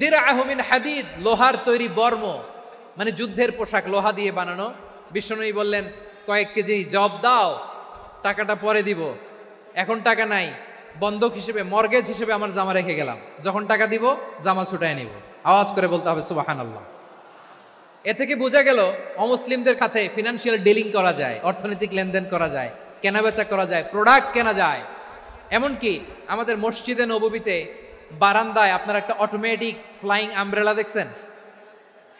Speaker 1: দিরআহু মিন হাদিদ, লোহার তৈরি বর্ম, মানে যুদ্ধের পোশাক, লোহা দিয়ে বানানো। বিষ্ণুনবী বললেন, কয়েক কেজি জব দাও, টাকাটা পরে দিব, এখন টাকা নাই, বন্ধক হিসেবে, মর্গেজ হিসেবে আমার জামা রেখে গেলাম, যখন টাকা দিব জামা ছুটায় নিব। আওয়াজ করে বলতে হবে সুবহানাল্লাহ। এ থেকে বোঝা গেল অমুসলিমদের সাথে ফিনান্সিয়াল ডিলিং করা যায়, অর্থনৈতিক লেনদেন করা যায়, কেনাবেচা করা যায়, প্রোডাক্ট কেনা যায়। এমনকি আমাদের মসজিদে নববীতে বারান্দায় আপনার একটা অটোমেটিক ফ্লাইং আমব্রেলা দেখছেন?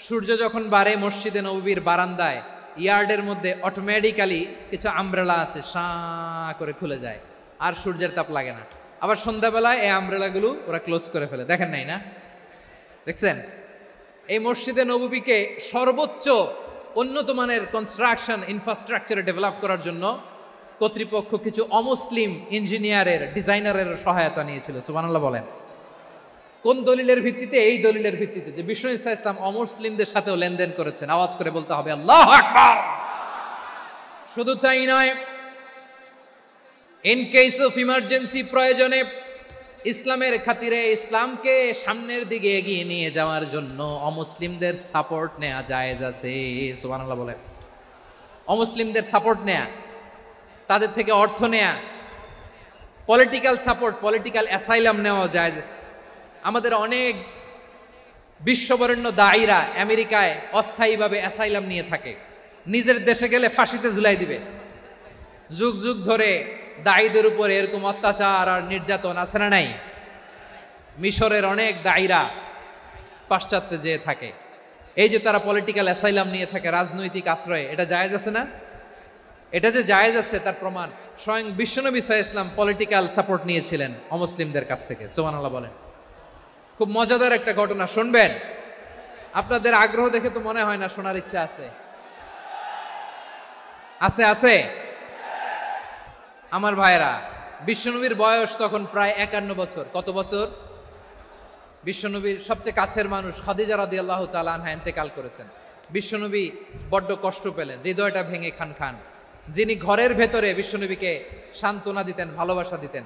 Speaker 1: সূর্য যখন বাড়ে মসজিদে নববীর বারান্দায় ইয়ার্ডের মধ্যে অটোমেটিক্যালি কিছু আমব্রেলা আছে, শাঁ করে খুলে যায়, আর সূর্যের তাপ লাগে না। আবার সন্ধ্যাবেলায় এই আমব্রেলাগুলো ওরা ক্লোজ করে ফেলে, দেখেন নাই না? দেখছেন? এই মসজিদে নববীকে সর্বোচ্চ উন্নত মানের কনস্ট্রাকশন ইনফ্রাস্ট্রাকচারে ডেভেলপ করার জন্য কর্তৃপক্ষ কিছু অমুসলিম ইঞ্জিনিয়ারের, ডিজাইনারের সহায়তা নিয়েছিল। সুবহানাল্লাহ বলেন। কোন দলিলের ভিত্তিতে? এই দলিলের ভিত্তিতে যে বিষ্ণু ঈসা ইসলাম অমুসলিমদের সাথেও লেনদেন করেছেন। আওয়াজ করে বলতে হবে আল্লাহু আকবার। শুধু তাই নয়, ইন কেস অফ ইমার্জেন্সি, প্রয়োজনে ইসলামের খাতিরে, ইসলামকে সামনের দিকে এগিয়ে নিয়ে যাওয়ার জন্য অমুসলিমদের সাপোর্ট নেওয়া জায়েজ আছে। সুবহানাল্লাহ বলেন। অমুসলিমদের সাপোর্ট নেয়া, তাদের থেকে অর্থ নেয়া, পলিটিক্যাল সাপোর্ট, পলিটিক্যাল অ্যাসাইলাম নেওয়া জায়েজ আছে। আমাদের অনেক বিশ্ববরেণ্য দায়ীরা আমেরিকায় অস্থায়ীভাবে অ্যাসাইলাম নিয়ে থাকে, নিজের দেশে গেলে ফাঁসিতে ঝুলাই দিবে। যুগ যুগ ধরে দায়ীদের উপরে এরকম অত্যাচার আর নির্যাতন আছে না নাই? মিশরের অনেক দায়ীরা পাশ্চাত্যে যেয়ে থাকে, এই যে তারা পলিটিক্যাল অ্যাসাইলাম নিয়ে থাকে, রাজনৈতিক আশ্রয়ে, এটা জায়েজ আছে না? এটা যে জায়েজ আছে তার প্রমাণ স্বয়ং বিশ্বনবী সাল্লাল্লাহু আলাইহি ওয়াসাল্লাম পলিটিক্যাল সাপোর্ট নিয়েছিলেন অমুসলিমদের কাছ থেকে। সুবহানাল্লাহ বলেন। খুব মজাদার একটা ঘটনা শুনবেন, আপনাদের আগ্রহ দেখে তো মনে হয় না শোনার ইচ্ছা আছে। আছে আছে আমার ভাইরা, বিশ্বনবীর বয়স তখন প্রায় 51 বছর। কত বছর? বিশ্বনবীর সবচেয়ে কাছের মানুষ খাদিজা রাদিয়াল্লাহু তাআলা আনহা ইন্তেকাল করেছেন। বিশ্বনবী বড্ড কষ্ট পেলেন, হৃদয়টা ভেঙে খান খান। যিনি ঘরের ভেতরে বিশ্বনবীকে সান্ত্বনা দিতেন, ভালোবাসা দিতেন,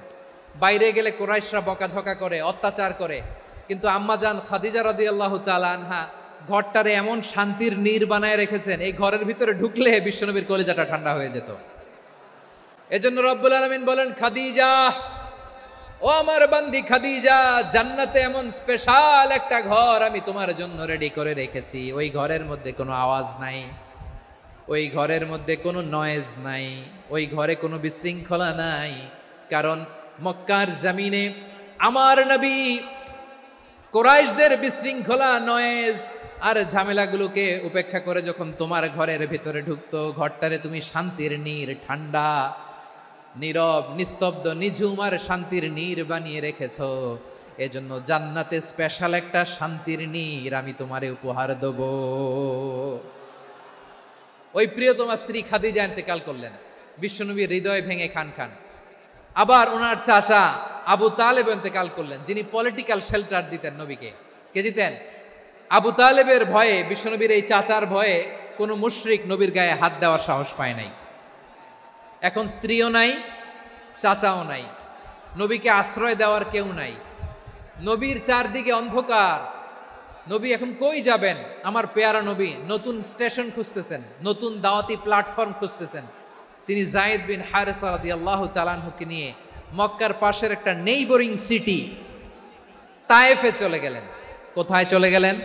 Speaker 1: বাইরে গেলে কুরাইশরা বকাঝকা করে, অত্যাচার করে, কিন্তু আম্মাজান খাদিজা রাদিয়াল্লাহু তাআলা আনহা ঘরটারে এমন শান্তির নীড় বানায় রেখেছেন, এই ঘরের ভিতরে ঢুকলে বিশ্বনবীর কলিজাটা ঠান্ডা হয়ে যেত। এজন্য রব্বুল আলামিন বলেন, খাদিজা, ও আমার বান্দি খাদিজা, জান্নাতে এমন স্পেশাল একটা ঘর আমি তোমার জন্য রেডি করে রেখেছি। ওই ঘরের মধ্যে কোনো আওয়াজ নাই, ওই ঘরের মধ্যে কোনো নয়েজ নাই, ওই ঘরে কোনো বিশৃঙ্খলা নাই। কারণ মক্কার জমিনে আমার নবী কুরাইশদের বিশৃঙ্খলা, নয়েজ, আর ঝামেলাগুলোকে উপেক্ষা করে যখন তোমার ঘরের ভিতরে ঢুকতো, ঘরটারে তুমি শান্তির নীর, ঠান্ডা, নীরব, নিস্তব্ধ, নিঝুম আর শান্তির নীর বানিয়ে রেখেছো। এজন্য জান্নাতে স্পেশাল একটা শান্তির নীর আমি তোমারে উপহার দেব। ওই প্রিয়তমা স্ত্রী খাদিজা ইন্তেকাল করলেন, বিশ্বনবীর হৃদয় ভেঙে খান খান। আবার ওনার চাচা আবু তালেব ইন্তেকাল করলেন, যিনি পলিটিক্যাল শেল্টার দিতেন নবীকে। কে দিতেন? আবু তালেবের ভয়ে, বিশ্বনবীর এই চাচার ভয়ে কোনো মুশরিক নবীর গায়ে হাত দেওয়ার সাহস পায় নাই। এখন স্ত্রীও নাই, চাচাও নাই, নবীকে আশ্রয় দেওয়ার কেউ নাই, নবীর চারদিকে অন্ধকার। নবী এখন কই যাবেন? আমার পেয়ারা নবী নতুন স্টেশন খুঁজতেছেন, নতুন দাওয়াতি প্ল্যাটফর্ম খুঁজতেছেন। তিনি যায়েদ বিন হারেসা রাদিয়াল্লাহু তাআলা আনহুকে নিয়ে মক্কার পাশের একটা নেইবরিং সিটি তায়েফে চলে গেলেন। কোথায় চলে গেলেন?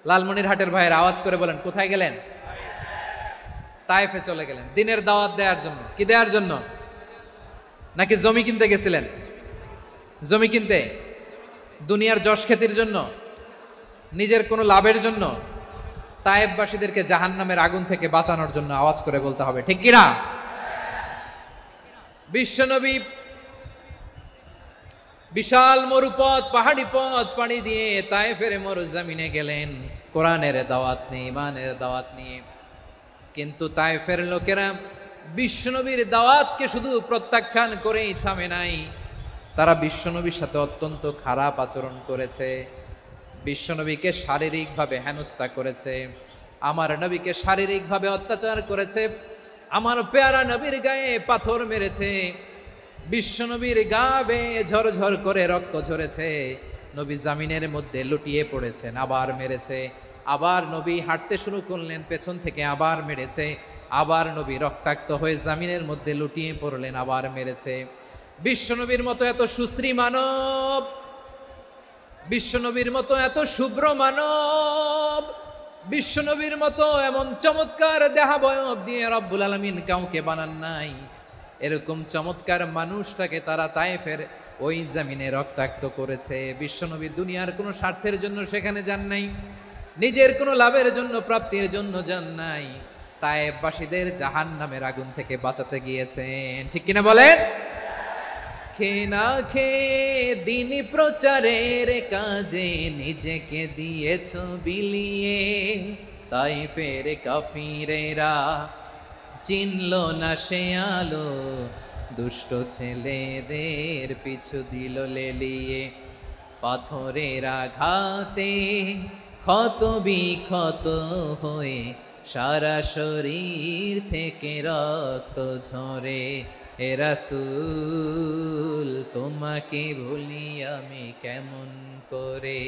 Speaker 1: লালমনিরহাটের ভাইয়ের আওয়াজ করে বলেন, কোথায় গেলেন? তায়েফে চলে গেলেন দিনের দাওয়াত দেওয়ার জন্য। কি দেওয়ার জন্য? নাকি জমি কিনতে গেছিলেন? জমি কিনতে, দুনিয়ার যশ খ্যাতির জন্য, নিজের কোনো লাভের জন্য? তায়েফবাসীদেরকে জাহান্নামের আগুন থেকে বাঁচানোর জন্য। আওয়াজ করে বলতে হবে, ঠিক কিনা? বিশ্বনবী বিশাল মরুপথ, পাহাড়ি পথ পাড়ি দিয়ে তায়েফের মরুজমিনে গেলেন কোরআনের দাওয়াত নিয়ে, ইমানের দাওয়াত নিয়ে। কিন্তু তায়েফের লোকেরা বিশ্বনবীর দাওয়াতকে শুধু প্রত্যাখ্যান করেই থামে নাই, তারা বিশ্বনবীর সাথে অত্যন্ত খারাপ আচরণ করেছে। বিশ্বনবীকে শারীরিকভাবে হেনস্থা করেছে, আমার নবীকে শারীরিকভাবে অত্যাচার করেছে, আমার পেয়ারা নবীর গায়ে পাথর মেরেছে, বিশ্বনবীর গা বেয়ে ঝরঝর করে রক্ত ঝরেছে, নবী জামিনের মধ্যে লুটিয়ে পড়েছেন, আবার মেরেছে, আবার নবী হাঁটতে শুরু করলেন, পেছন থেকে আবার মেরেছে, আবার নবী রক্তাক্ত হয়ে জামিনের মধ্যে লুটিয়ে পড়লেন, আবার মেরেছে। বিশ্বনবীর মতো এত সুশ্রী মানব, বিশ্বনবীর মতো এত শুভ্র মানব, বিশ্বনবীর মতো এমন চমৎকার দেহাবয়ব দিয়ে রব্বুল আলামিন কাউকে বানান নাই। এরকম চমৎকার মানুষটাকে তারা তায়েফের ওই জমিনে রক্তাক্ত করেছে। বিশ্বনবী দুনিয়ার কোনো স্বার্থের জন্য সেখানে যান নাই, নিজের কোনো লাভের জন্য, প্রাপ্তির জন্য যান নাই, তায়েফবাসীদের জাহান্নামের আগুন থেকে বাঁচাতে গিয়েছেন। ঠিক কিনা বলেন? খে না খে দিন প্রচারের কাজে নিজেকে দিয়েছ বিলিয়ে, তায়েফের কাফিরেরা চিনল না সে আলো, দুষ্ট ছেলেদের পিছু দিল লেলিয়ে, পাথরের আঘাতে ক্ষত বিক্ষত হয়ে সারা শরীর থেকে রক্ত ঝরে। হে রাসূল তোমাকে ভুলি আমি কেমন করে,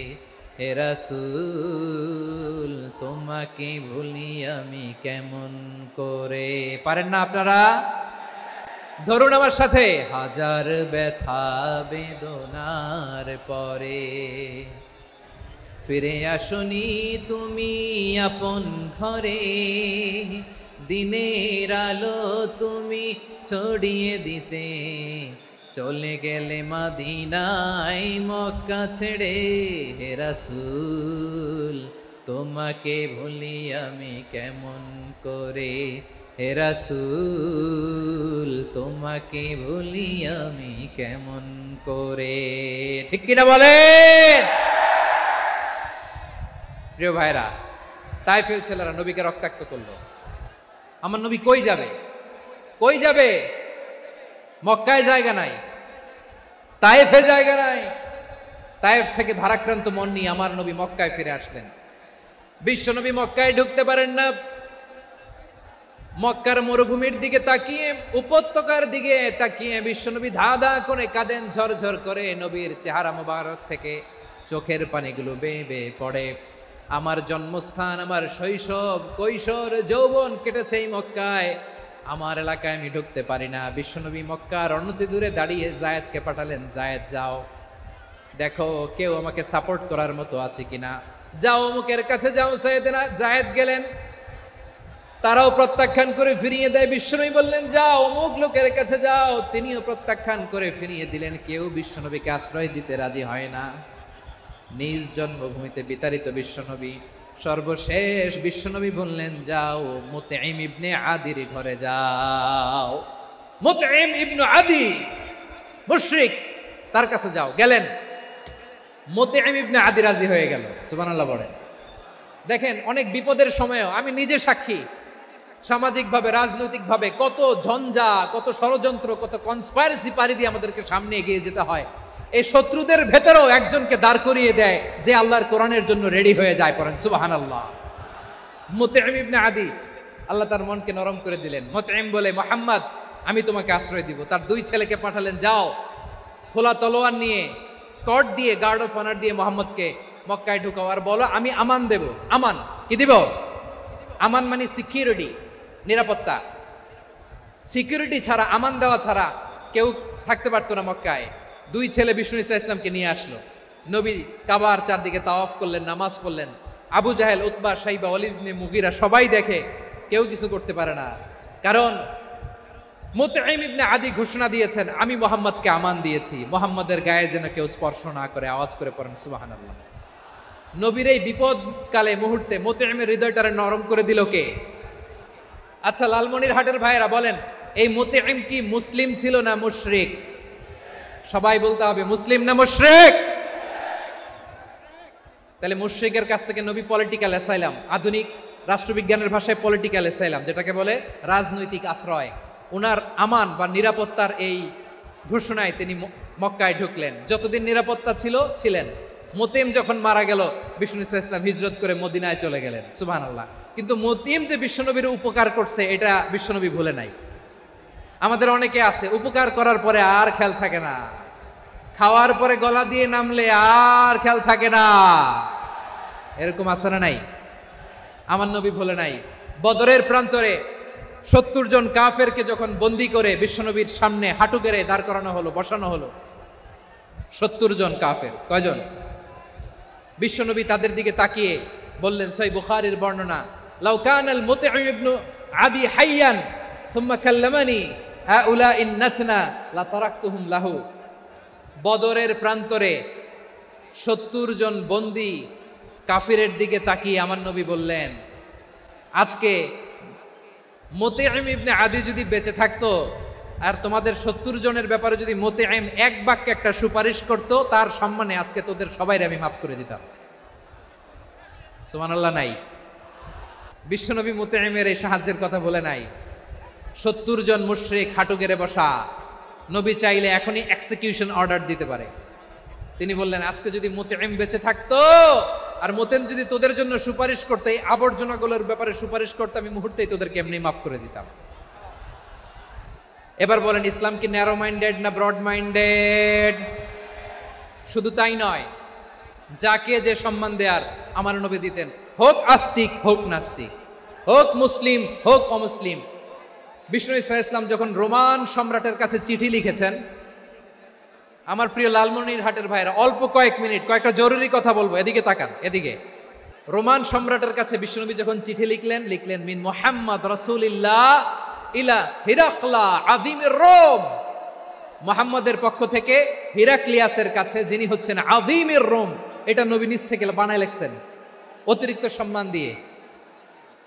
Speaker 1: হে রাসূল তোমাকে ভুলি আমি কেমন করে। পারেন না আপনারা? ধরুন আমার সাথে, হাজার ব্যথা বেদনার পরে ফিরে আসনি তুমি আপন ঘরে, দিনের আলো তুমি ছড়িয়ে দিতে চলে গেলে মদিনায় মক্কা ছেড়ে। হে রাসূল তোমাকে ভুলি আমি কেমন করে, হে রাসূল তোমাকে ভুলি আমি কেমন করে। ঠিক কিনা বলেন? প্রিয় ভাইরা, তায়েফের ছেলেরা নবীকে রক্তাক্ত করলো। আমার নবী কই যাবে? কই যাবে? মক্কায় জায়গা নাই, তায়েফে জায়গা নাই। তায়েফ থেকে ভারাক্রান্ত মন নিয়ে আমার নবী মক্কায় ফিরে আসলেন। বিশ্ব নবী মক্কায় ঢুকতে পারেন না। মক্কার মরুভূমির দিকে তাকিয়ে, উপত্যকার দিকে তাকিয়ে বিশ্বনবী ধা ধা করে কাঁদেন, ঝরঝর করে। নবীর চেহারা মোবারক থেকে চোখের পানিগুলো বেয়ে বেয়ে পড়ে। আমার জন্মস্থান, আমার শৈশব, কৈশোর, যৌবন কেটেছে এই মক্কায়, আমার এলাকায় আমি ঢুকতে পারি না। বিশ্বনবী মক্কার অনতি দূরে দাঁড়িয়ে জায়েদকে পাঠালেন, জায়েদ যাও দেখো কেউ আমাকে সাপোর্ট করার মতো আছে কিনা, যাও অমুকের কাছে যাও। জায়েদ গেলেন, তারাও প্রত্যাখ্যান করে ফিরিয়ে দেয়। বিশ্বনবী বললেন যাও অমুক লোকের কাছে যাও, তিনিও প্রত্যাখ্যান করে ফিরিয়ে দিলেন। কেউ বিশ্বনবীকে আশ্রয় দিতে রাজি হয় না। নিজ জন্মভূমিতে বিতাড়িত বিশ্বনবী সর্বশেষ বিশ্বনবী বললেন, যাও মুতঈম ইবনে আদির ঘরে যাও। মুতঈম ইবনে আদি মুশরিক, তার কাছে যাও। গেলেন, মুতঈম ইবনে আদি রাজি হয়ে গেল। সুবহানাল্লাহ বলেন। দেখেন, অনেক বিপদের সময়ও আমি নিজে সাক্ষী, সামাজিকভাবে রাজনৈতিকভাবে কত ঝঞ্ঝা, কত ষড়যন্ত্র, কত কনস্পাইরেসি পাড়ি দিয়ে আমাদেরকে সামনে এগিয়ে যেতে হয়। এই শত্রুদের ভেতরেও একজনকে দাঁড় করিয়ে দেয় যে আল্লাহর কোরআনের জন্য রেডি হয়ে যায়। পড়েন সুবহানাল্লাহ। মুতঈম ইবনে আদি, আল্লাহ তার মনকে নরম করে দিলেন। মুতঈম বলে, মুহাম্মদ আমি তোমাকে আশ্রয় দিব। তার দুই ছেলেকে পাঠালেন, যাও খোলা তলোয়ার নিয়ে, স্কর্ট দিয়ে, গার্ড অফ অনার দিয়ে মোহাম্মদকে মক্কায় ঢুকাও, আর বলো আমি আমান দেব। আমান কি দিব? আমান মানে সিকিউরিটি, নিরাপত্তা। সিকিউরিটি ছাড়া, আমান দেওয়া ছাড়া কেউ থাকতে পারতো না মক্কায়। দুই ছেলে বিষ্ণু ইসা ইসলামকে নিয়ে আসলো। নবী কাবার চারদিকে তাওয়াফ করলেন, নামাজ পড়লেন। আবু জাহেল, উতবা, শাইবা, ওয়ালিদ ইবনে মুগীরা সবাই দেখে, কেউ কিছু করতে পারে না। কারণ মুতঈম ইবনে আদি ঘোষণা দিয়েছেন, আমি মুহাম্মদকে আমান দিয়েছি, মুহাম্মদের গায়ে যেন কেউ স্পর্শ না করে। আওয়াজ করে পড়েন সুবহানাল্লাহ। নবীর এই বিপদকালে মুহূর্তে মুতঈমের হৃদয়টারে নরম করে দিল কে? আচ্ছা, লালমনিরহাটের ভাইয়েরা বলেন, এই মুতঈম কি মুসলিম ছিল না মুশরিক? সবাই বলতে হবে, মুসলিম না মুশরিক? তাহলে মুশরিকের কাছ থেকে নবী পলিটিক্যাল অ্যাসাইলাম, আধুনিক রাষ্ট্রবিজ্ঞানের ভাষায় পলিটিক্যাল অ্যাসাইলাম, যেটাকে বলে রাজনৈতিক আশ্রয়, ওনার আমান বা নিরাপত্তার এই ঘোষণায় তিনি মক্কায় ঢুকলেন। যতদিন নিরাপত্তা ছিল ছিলেন। মুতঈম যখন মারা গেল, বিষ্ণু ইসা ইসলাম হিজরত করে মদিনায় চলে গেলেন। সুবহানাল্লাহ। কিন্তু মুতঈম যে বিশ্বনবীর উপকার করছে, এটা বিশ্বনবী ভুলে নাই। আমাদের অনেকে আছে, উপকার করার পরে আর খেয়াল থাকে না, খাওয়ার পরে গলা দিয়ে নামলে আর খেয়াল থাকে না। এরকম আছে না নাই? আমার নবী ভুলে নাই। বদরের প্রান্তরে 70 জন কাফেরকে যখন বন্দী করে বিশ্বনবীর সামনে হাঁটু গেড়ে দাঁড় করানো হলো, বসানো হলো, 70 জন কাফের। কয়জন? বিশ্বনবী তাদের দিকে তাকিয়ে বললেন, সহিহ বুখারীর বর্ণনা, লাউ কানাল মুতঈম ইবনে আদি হাইয়ান সুম্মা কাল্লামানি হাউলাই নাতনা লা তারাকতুহুম লাহু। বদরের প্রান্তরে 70 জন বন্দী কাফিরের দিকে তাকিয়ে আমার নবী বললেন, আজকে মুতঈম ইবনে আদি যদি বেঁচে থাকতো আর তোমাদের 70 জনের ব্যাপারে যদি মুতঈম এক বাক্যে একটা সুপারিশ করত, তার সম্মানে আজকে তোদের সবাইরে আমি মাফ করে দিতাম। সুবহানাল্লাহ নাই? বিশ্বনবী মুতঈমের এই সাহায্যের কথা বলে নাই। 70 জন মুশরিক হাঁটু গেড়ে বসা, নবী চাইলে এখনই এক্সিকিউশন অর্ডার দিতে পারে। তিনি বললেন, আজকে যদি মুতঈম বেঁচে থাকতো আর মুতঈম যদি তোদের জন্য সুপারিশ করতে, এই আবর্জনাগুলোর ব্যাপারে সুপারিশ করতে, আমি মুহূর্তেই তোদেরকে এমনি মাফ করে দিতাম। এবার বলেন, ইসলাম কি ন্যারো মাইন্ডেড না ব্রড মাইন্ডেড? শুধু তাই নয়, যাকে যে সম্মান দেয়ার আমার নবী দিতেন, হোক আস্তিক হোক নাস্তিক, হোক মুসলিম হোক অমুসলিম। বিষ্ণু ইসা ইসলাম যখন রোমান সম্রাটের কাছে চিঠি লিখেছেন, আমার প্রিয় লালমনিরহাটের ভাইরা, অল্প কয়েক মিনিট কয়েকটা জরুরি কথা বলবো, এদিকে তাকান, এদিকে। রোমান সম্রাটের কাছে বিশ্বনবী যখন চিঠি লিখলেন মিন মুহাম্মদ রাসূলিল্লাহ ইলা হিরাকলা আযীমির রোম, মুহাম্মদের পক্ষ থেকে হিরাক্লিয়াসের কাছে, যিনি হচ্ছেন আযীমির রোম। এটা নবী নিজ থেকে বানায় লিখছেন, অতিরিক্ত সম্মান দিয়ে।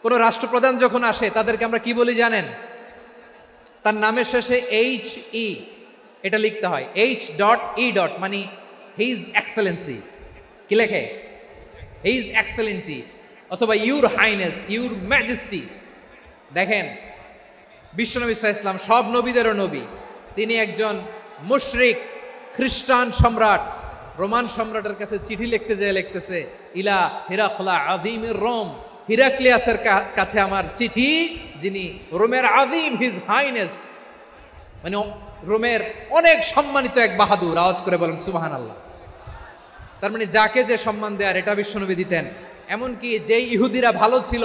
Speaker 1: কোন রাষ্ট্রপ্রধান যখন আসে, তাদেরকে আমরা কি বলি জানেন? তার নামের শেষে HE এটা লিখতে হয়, H.E. মানে হিজ এক্সেলেন্সি। কি লেখে? হিজ এক্সেলেন্টি, অথবা ইউর হাইনেস, ইউর ম্যাজেস্টি। দেখেন, বিশ্বনবী সাল্লাল্লাহু আলাইহি ওয়াসাল্লাম সব নবীদেরও নবী। তিনি একজন মুশরিক খ্রিস্টান সম্রাট, রোমান সম্রাটের কাছে চিঠি লিখতে যেয়ে লিখতেছে, ইলা হিরাকলা আযীমির রোম, হিরাক্লিয়াসের কাছে আমার চিঠি, যিনি রোমের আযীম, হিজ হাইনেস, মানে রোমের অনেক সম্মানিত এক বাহাদুর। আওয়াজ করে বলেন সুবহানাল্লাহ। তার মানে যাকে যে সম্মান দেয়ার, এটা বিশ্বনবী দিতেন। এমনকি যেই ইহুদিরা ভালো ছিল,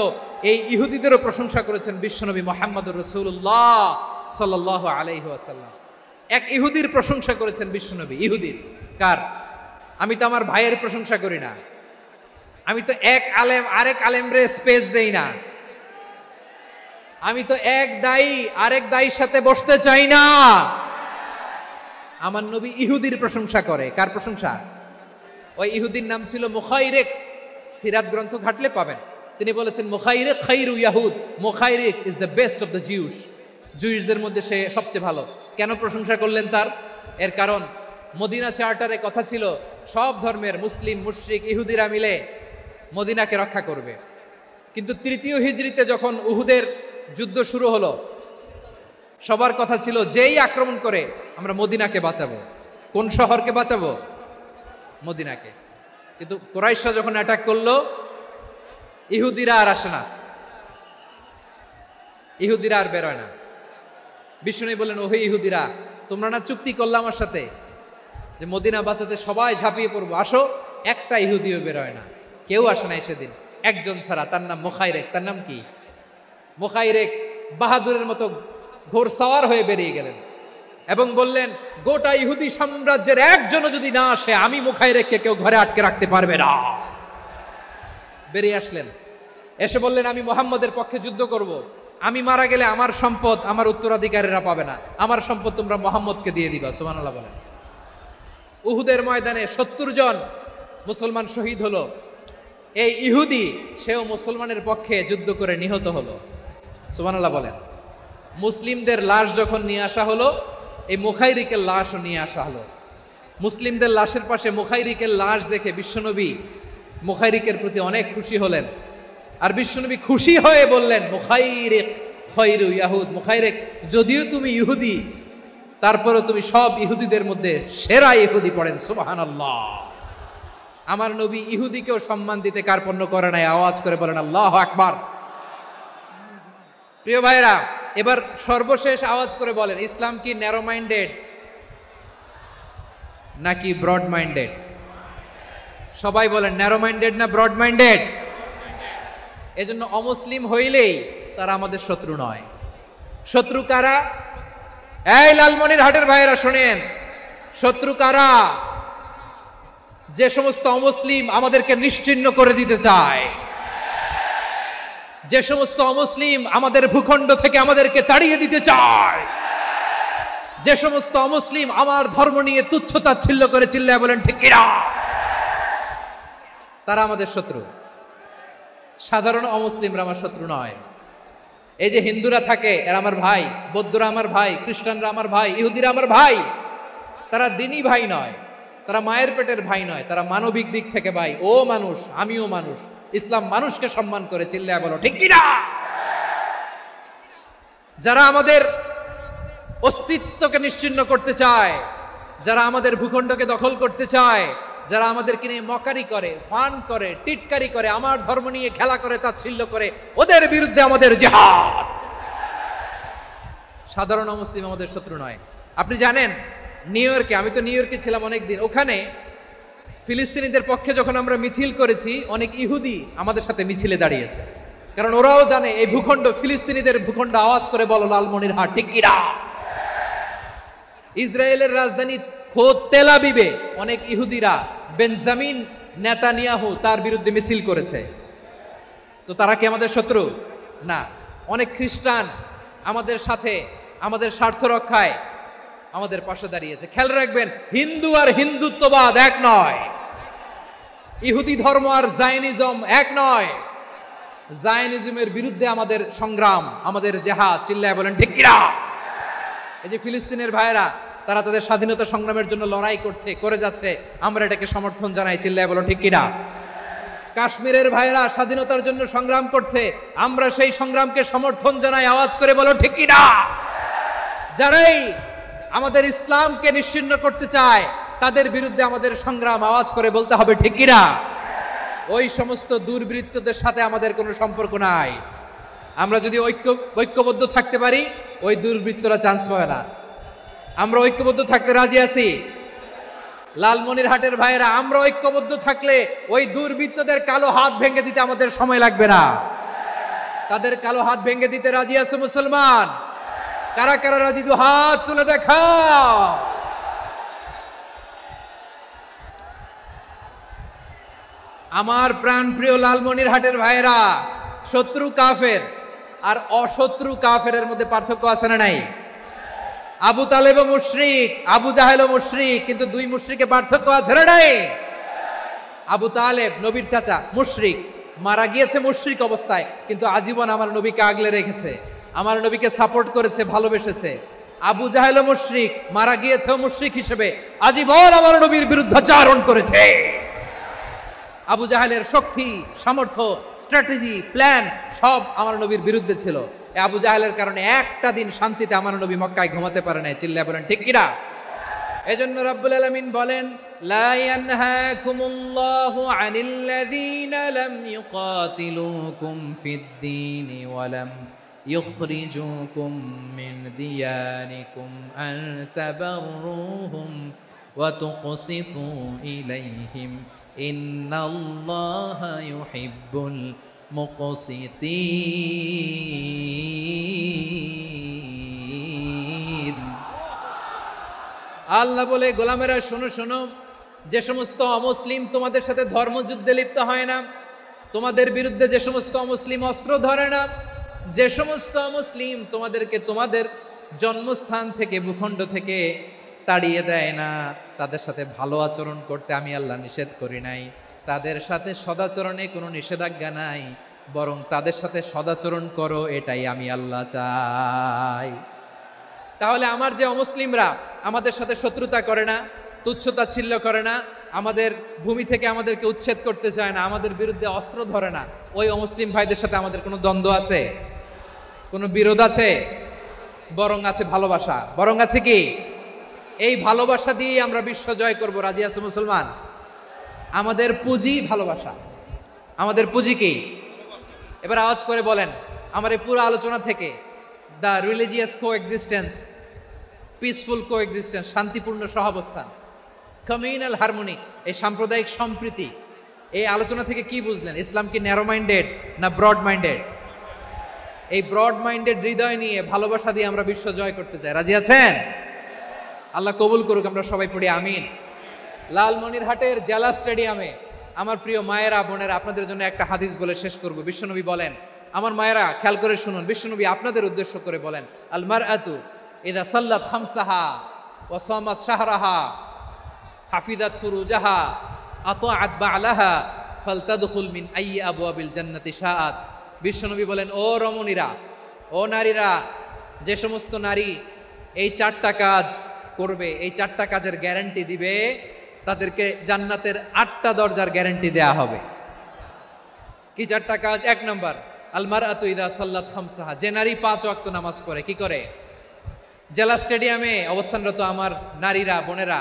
Speaker 1: এই ইহুদিদেরও প্রশংসা করেছেন বিশ্বনবী মুহাম্মদুর রাসূলুল্লাহ সাল্লাল্লাহু আলাইহি ওয়াসাল্লাম। এক ইহুদির প্রশংসা করেছেন বিশ্বনবী। ইহুদির কার? আমি তো আমার ভাইয়ের প্রশংসা করি না, আমি তো এক আলেম আরেক আলেমরে স্পেস দেই না, আমি তো এক দায়ী আরেক দায়ীর সাথে বসতে চাই না। আমার নবী ইহুদির প্রশংসা করে। কার প্রশংসা? ওই ইহুদির নাম ছিল মুখাইরেক, সিরাত গ্রন্থ ঘাটলে পাবেন। তিনি বলেছেন মুখাইরেক খাইরু ইয়াহুদ, Mukhayriq is the best of the Jews, জুইশদের মধ্যে সে সবচেয়ে ভালো। কেন প্রশংসা করলেন তার? এর কারণ মদিনা চার্টারে কথা ছিল সব ধর্মের মুসলিম, মুশরিক, ইহুদিরা মিলে মদিনাকে রক্ষা করবে। কিন্তু তৃতীয় হিজরিতে যখন উহুদের যুদ্ধ শুরু হলো, সবার কথা ছিল যেই আক্রমণ করে আমরা মদিনাকে বাঁচাবো। কোন শহরকে বাঁচাবো? মদিনাকে। কিন্তু কুরাইশরা যখন অ্যাটাক করলো, ইহুদিরা আর আসে না, ইহুদিরা আর বেরোয় না। বিষ্ণু বললেন, ওহে ইহুদিরা, তোমরা না চুক্তি করলে আমার সাথে যে মদিনা বাঁচাতে সবাই ঝাঁপিয়ে পড়বো, আসো। একটা ইহুদিও বেরোয় না, কেউ আসে নাই সেদিন, একজন ছাড়া, তার নাম মুখাইরেক। তার নাম কি? মুখাইরেক বাহাদুরের মতো ঘোড়সাওয়ার হয়ে বেরিয়ে গেলেন এবং বললেন, গোটা ইহুদি সাম্রাজ্যের একজনও যদি না আসে, আমি মুখাইরেককে কেউ ঘরে আটকে রাখতে পারবে না। বেরিয়ে আসলেন, এসে বললেন, আমি মুহাম্মদের পক্ষে যুদ্ধ করব। আমি মারা গেলে আমার সম্পদ আমার উত্তরাধিকারীরা পাবে না, আমার সম্পদ তোমরা মুহাম্মদকে দিয়ে দিবা। সুবহানাল্লাহ বলেন। উহুদের ময়দানে 70 জন মুসলমান শহীদ হলো। এই ইহুদি সেও মুসলমানের পক্ষে যুদ্ধ করে নিহত হলো। সুবহানাল্লাহ বলেন। মুসলিমদের লাশ যখন নিয়ে আসা হলো, এই মুখাইরিকের লাশও নিয়ে আসা হলো। মুসলিমদের লাশের পাশে মুখাইরিকের লাশ দেখে বিশ্বনবী মুখাইরিকের প্রতি অনেক খুশি হলেন। আর বিশ্বনবী খুশি হয়ে বললেন, মুখাইরিক খায়রু ইয়াহুদ, মুখাইরিক যদিও তুমি ইহুদি, তারপরেও তুমি সব ইহুদিদের মধ্যে সেরা ইহুদি। পড়েন সুবহানাল্লাহ। আমার নবী ইহুদিকেও সম্মান দিতে কার্পণ্য করে নাই। আওয়াজ করে বলেন আল্লাহু আকবার। প্রিয় ভাইরা, এবার সর্বশেষ আওয়াজ করে বলেন, ইসলাম কি ন্যারো মাইন্ডেড নাকি ব্রড মাইন্ডেড? সবাই বলেন, ন্যারো মাইন্ডেড না ব্রড মাইন্ডেড? এজন্য অমুসলিম হইলেই তারা আমাদের শত্রু নয়। শত্রু কারা? এই লালমনিরহাটের ভাইয়েরা শোনেন, শত্রু কারা? যে সমস্ত অমুসলিম আমাদেরকে নিশ্চিহ্ন করে দিতে চায়, যে সমস্ত অমুসলিম আমাদের ভূখণ্ড থেকে আমাদেরকে তাড়িয়ে দিতে চায়, যে সমস্ত অমুসলিম আমার ধর্ম নিয়ে তুচ্ছতাচ্ছিল্য করে চিল্লায় বলেন ঠিক কিনা, তারা আমাদের শত্রু। সাধারণ অমুসলিমরা আমার শত্রু নয়। এই যে হিন্দুরা থাকে, এরা আমার ভাই, বৌদ্ধরা আমার ভাই, খ্রিস্টানরা আমার ভাই, ইহুদিরা আমার ভাই। তারা দিনই ভাই নয়, তারা মায়ের পেটের ভাই নয়, তারা মানবিক দিক থেকে ভাই। ও মানুষ, আমিও মানুষ। ইসলাম মানুষকে সম্মান করে, চিল্লায় বলো ঠিক কিনা। যারা আমাদের অস্তিত্বকে নিশ্চিহ্ন করতে চায়, যারা আমাদের ভূখণ্ডকে দখল করতে চায়, যারা আমাদেরকে নিয়ে মকারি করে, ফান করে, টিটকারি করে, আমার ধর্ম নিয়ে খেলা করে, তাচ্ছিল্য করে, ওদের বিরুদ্ধে আমাদের জিহাদ। সাধারণ মুসলিম আমাদের শত্রু নয়। আপনি জানেন নিউ ইয়র্কে, আমি তো নিউ ইয়র্কে ছিলাম অনেকদিন, ওখানে ফিলিস্তিনিদের পক্ষে যখন আমরা মিছিল করেছি, অনেক ইহুদি আমাদের সাথে মিছিলে দাঁড়িয়েছে। কারণ ওরাও জানে এই ভূখণ্ড ফিলিস্তিনিদের ভূখণ্ড। আওয়াজ করে বলো লালমনিরহাট ঠিক কিনা। ইসরায়েলের রাজধানী খোদ তেল আবিবে অনেক ইহুদিরা বেঞ্জামিন নেতানিয়াহু তার বিরুদ্ধে মিছিল করেছে। তো তারা কি আমাদের শত্রু? না। অনেক খ্রিস্টান আমাদের সাথে আমাদের স্বার্থ রক্ষায় আমাদের পাশে দাঁড়িয়েছে। খেয়াল রাখবেন, হিন্দু আর হিন্দুত্ববাদ এক নয়, ইহুদি ধর্ম আর জায়নিজম এক নয়। জায়নিজমের বিরুদ্ধে আমাদের সংগ্রাম, আমাদের জিহাদ। চিল্লায় বলেন ঠিক কিনা। এই যে ফিলিস্তিনের ভাইয়েরা, তারা তাদের স্বাধীনতা সংগ্রামের জন্য লড়াই করছে, করে যাচ্ছে, আমরা এটাকে সমর্থন জানাই। চিল্লায় বলো ঠিক কিনা। কাশ্মীরের ভাইয়েরা স্বাধীনতার জন্য সংগ্রাম করছে, আমরা সেই সংগ্রামকে সমর্থন জানাই। আওয়াজ করে বলো ঠিক কিনা। যারাই আমাদের ইসলামকে নিশ্চিহ্ন করতে চায়, তাদের বিরুদ্ধে আমাদের সংগ্রাম। আওয়াজ করে বলতে হবে ঠিক কিনা। ওই সমস্ত দুর্বৃত্তদের সাথে আমাদের কোনো সম্পর্ক নাই। আমরা যদি ঐক্যবদ্ধ থাকতে পারি, ওই দুর্বৃত্তরা চান্স পাবে না। আমরা ঐক্যবদ্ধ থাকতে রাজি আছি। লালমনিরহাটের ভাইয়েরা, আমরা ঐক্যবদ্ধ থাকলে ওই দুর্বৃত্তদের কালো হাত ভেঙে দিতে আমাদের সময় লাগবে না। তাদের কালো হাত ভেঙে দিতে রাজি আছে মুসলমান? কারা কারা রাজি? দু হাত তুলে দেখাও। আমার প্রাণ প্রিয় লালমনিরহাটের ভাইয়েরা, শত্রু কাফের আর অশত্রু কাফেরের মধ্যে পার্থক্য আছে না নাই? আবু তালেব মুশরিক, আবু জাহেল মুশরিক, কিন্তু দুই মুশরিকে পার্থক্য আছে না নাই? আবু তালেব নবীর চাচা মুশরিক, মারা গিয়েছে মুশরিক অবস্থায়, কিন্তু আজীবন আমার নবীকে আগলে রেখেছে, আমার নবীকে সাপোর্ট করেছে, ভালোবেসেছে। আবু জাহেল মুশরিক, মারা গিয়েছে মুশরিক হিসেবে, আজীবন আমার নবীর বিরুদ্ধাচারণ করেছে। আবু জাহেলের শক্তি, সামর্থ্য, স্ট্র্যাটেজি, প্ল্যান সব আমার নবীর বিরুদ্ধে ছিল। এই আবু জাহেলের কারণে একটা দিন শান্তিতে আমার নবী মক্কায় ঘুমাতে পারে নাই। চিল্লায় বলেন ঠিক কিনা? এজন্য রব্বুল আলামিন বলেন, লা ইয়ানহাকুমুল্লাহু আনিল্লাযীনা লাম ইউকাতিলুকুম ফিদ-দীনি ওয়া লাম ইখরিজুকুম মিন দিয়ারিকুম আন তাবাররুহুম ওয়া তুকসিতু ইলাইহিম ইন্নাল্লাহা ইউহিব্বুল মুকসিতিন। আল্লাহ বলে, গোলামেরা শোনো শোনো, যে সমস্ত অমুসলিম তোমাদের সাথে ধর্মযুদ্ধে লিপ্ত হয় না, তোমাদের বিরুদ্ধে যে সমস্ত অমুসলিম অস্ত্র ধরে না, যে সমস্ত অমুসলিম তোমাদেরকে তোমাদের জন্মস্থান থেকে, ভূখণ্ড থেকে তাড়িয়ে দেয় না, তাদের সাথে ভালো আচরণ করতে আমি আল্লাহ নিষেধ করি নাই। তাদের সাথে সদাচরণে কোনো নিষেধাজ্ঞা নাই, বরং তাদের সাথে সদাচরণ করো, এটাই আমি আল্লাহ চাই। তাহলে আমার যে অমুসলিমরা আমাদের সাথে শত্রুতা করে না, তুচ্ছতাচ্ছিল্য করে না, আমাদের ভূমি থেকে আমাদেরকে উচ্ছেদ করতে চায় না, আমাদের বিরুদ্ধে অস্ত্র ধরে না, ওই অমুসলিম ভাইদের সাথে আমাদের কোনো দ্বন্দ্ব আছে? কোনো বিরোধ আছে? বরং আছে ভালোবাসা। বরং আছে কি? এই ভালোবাসা দিয়ে আমরা বিশ্ব জয় করব। রাজি আছো মুসলমান? আমাদের পুঁজি ভালোবাসা। আমাদের পুঁজি কি? এবার আওয়াজ করে বলেন, আমার এই পুরো আলোচনা থেকে the religious coexistence, peaceful coexistence, শান্তিপূর্ণ সহাবস্থান, কমিউনাল হারমোনি, এই সাম্প্রদায়িক সম্প্রীতি, এই আলোচনা থেকে কি বুঝলেন? ইসলাম কি ন্যারো মাইন্ডেড না ব্রড মাইন্ডেড? এই ব্রড মাইন্ডেড হৃদয় নিয়ে, ভালোবাসা দিয়ে আমরা বিশ্ব জয় করতে চাই। রাজি আছেন? আল্লাহ কবুল করুক। আমরা সবাই পড়ি আমিন। লালমনিরহাটের জেলা স্টেডিয়ামে আমার প্রিয় মায়েরা, বোনেরা, আপনাদের জন্য একটা হাদিস বলে শেষ করব। বিশ্বনবী বলেন, আমার মায়েরা খেয়াল করে শুনুন, বিশ্বনবী আপনাদের উদ্দেশ্য করে বলেন, আল মারআতু ইযা সাল্লাত খামসাহা ওয়া সামাত শাহরাহা হাফিজাত ফুরুজাহা আতাআত বা'লাহা ফালতাদখুল মিন আইয়ি আবওয়াবিল জান্নাতি শাআত। বিশ্বনবী বলেন, ও রমণীরা, ও নারীরা, যে সমস্ত নারী এই 4টা কাজ করবে, এই 4টা কাজের গ্যারান্টি দিবে, তাদেরকে জান্নাতের 8টা দরজার গ্যারান্টি দেয়া হবে। কি 4টা কাজ? 1 নম্বর, আল মারআতু ইযা সাল্লাত খামসাহা, যে নারী 5 ওয়াক্ত নামাজ পড়ে। কি করে? জেলা স্টেডিয়ামে অবস্থানরত আমার নারীরা, বোনেরা,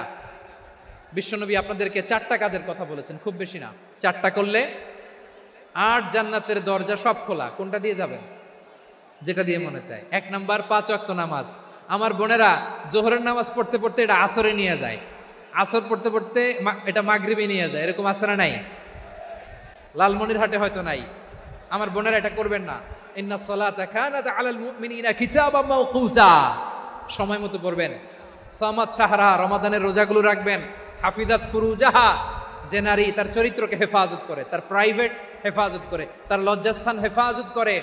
Speaker 1: বিশ্বনবী আপনাদেরকে 4টা কাজের কথা বলেছেন, খুব বেশি না। 4টা করলে 8 জান্নাতের দরজা সব খোলা। কোনটা দিয়ে যাবেন? যেটা দিয়ে মনে চায়। 1 নম্বর 5 ওয়াক্ত নামাজ। আমার বোনেরা জোহরের নামাজ পড়তে পড়তে এটা আসরে নিয়ে যায়, আসর পড়তে পড়তে এটা মাগরিবে নিয়ে যায়। এরকম আসরা নাই? লালমনিরহাটে হয়তো নাই। আমার বোনেরা এটা করবেন না। ইন্নাস সালাতা কানাত আলাল মুমিনিনা কিতাবাম মাওকুতা, সময় মতো পড়বেন। সামাত শাহরা, রমাদানের রোজাগুলো রাখবেন। হাফিজাত ফুরুজাহা, যে নারী তার চরিত্রকে হেফাজত করে, তার প্রাইভেট হেফাজত করে, তার লজ্জাস্থান হেফাজত করে।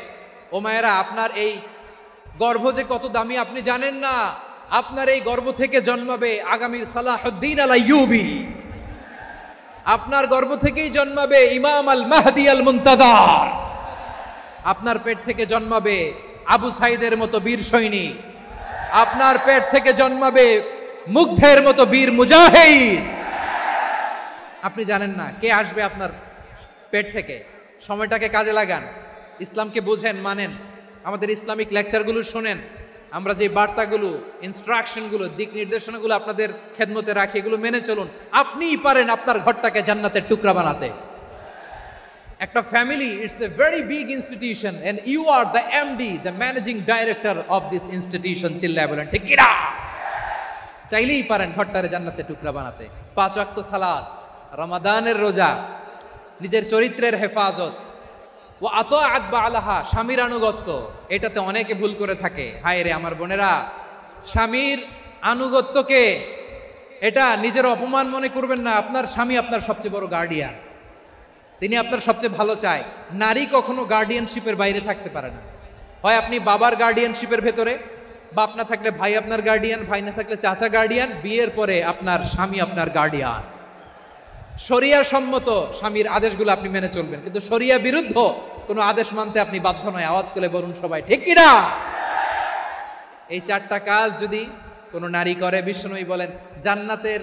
Speaker 1: ও মায়েরা, আপনার এই গর্ভ যে কত দামি আপনি জানেন না। আপনার এই গর্ভ থেকে জন্মাবে আগামী সালাহুদ্দিন আল আইয়ুবী। আপনার গর্ভ থেকেই জন্মাবে ইমাম আল মাহদি আল মুনতাজার। আপনার পেট থেকে জন্মাবে আবু সাইদের মতো বীর সৈনিক। আপনার পেট থেকে জন্মাবে মুগ্ধের মতো বীর মুজাহিদ। আপনি জানেন না কে আসবে আপনার পেট থেকে। সময়টাকে কাজে লাগান, ইসলামকে বুঝেন, মানেন, আমাদের ইসলামিক লেকচারগুলো শোনেন। আমরা যে বার্তাগুলো, ইনস্ট্রাকশনগুলো, দিক নির্দেশনাগুলো আপনাদের খেদমতে রাখি, এগুলো মেনে চলুন। আপনিই পারেন আপনার ঘরটাকে জান্নাতের টুকরা বানাতে। একটা family, it's a very big institution and you are the MD, the managing director of this institution. চিল্লায় বলেন ঠিক কিনা? চাইলেই পারেন ঘরটারে জান্নাতের টুকরা বানাতে। 5 ওয়াক্ত সালাত, রমাদানের রোজা, নিজের চরিত্রের হেফাজত, ও আতাআত বা'লাহা, স্বামীর আনুগত্য। এটাতে অনেকে ভুল করে থাকে। হায় রে আমার বোনেরা, স্বামীর আনুগত্যকে এটা নিজের অপমান মনে করবেন না। আপনার স্বামী আপনার সবচেয়ে বড় গার্ডিয়ান, তিনি আপনার সবচেয়ে ভালো চায়। নারী কখনো গার্ডিয়ানশিপের বাইরে থাকতে পারে না। হয় আপনি বাবার গার্ডিয়ানশিপের ভেতরে, বাপ না থাকলে ভাই আপনার গার্ডিয়ান, ভাই না থাকলে চাচা গার্ডিয়ান, বিয়ের পরে আপনার স্বামী আপনার গার্ডিয়ান। শরিয়া সম্মত স্বামীর আদেশগুলো আপনি মেনে চলবেন, কিন্তু শরিয়া বিরুদ্ধ কোনো আদেশ মানতে আপনি বাধ্য নয়। আওয়াজ করে বলুন সবাই, ঠিক কিনা? এই 4টা কাজ যদি কোনো নারী করে, বিশ্বনবী বলেন জান্নাতের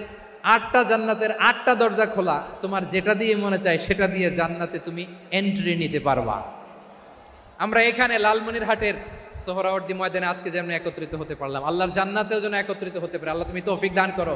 Speaker 1: 8টা দরজা খোলা, তোমার যেটা দিয়ে মনে চায় সেটা দিয়ে জান্নাতে তুমি এন্ট্রি নিতে পারবা। আমরা এখানে লালমনিরহাটের সোহরাওয়ার্দী ময়দানে আজকে যেমন একত্রিত হতে পারলাম, আল্লাহর জান্নাতেও যেন একত্রিত হতে পারে। আল্লাহ তুমি তৌফিক দান করো।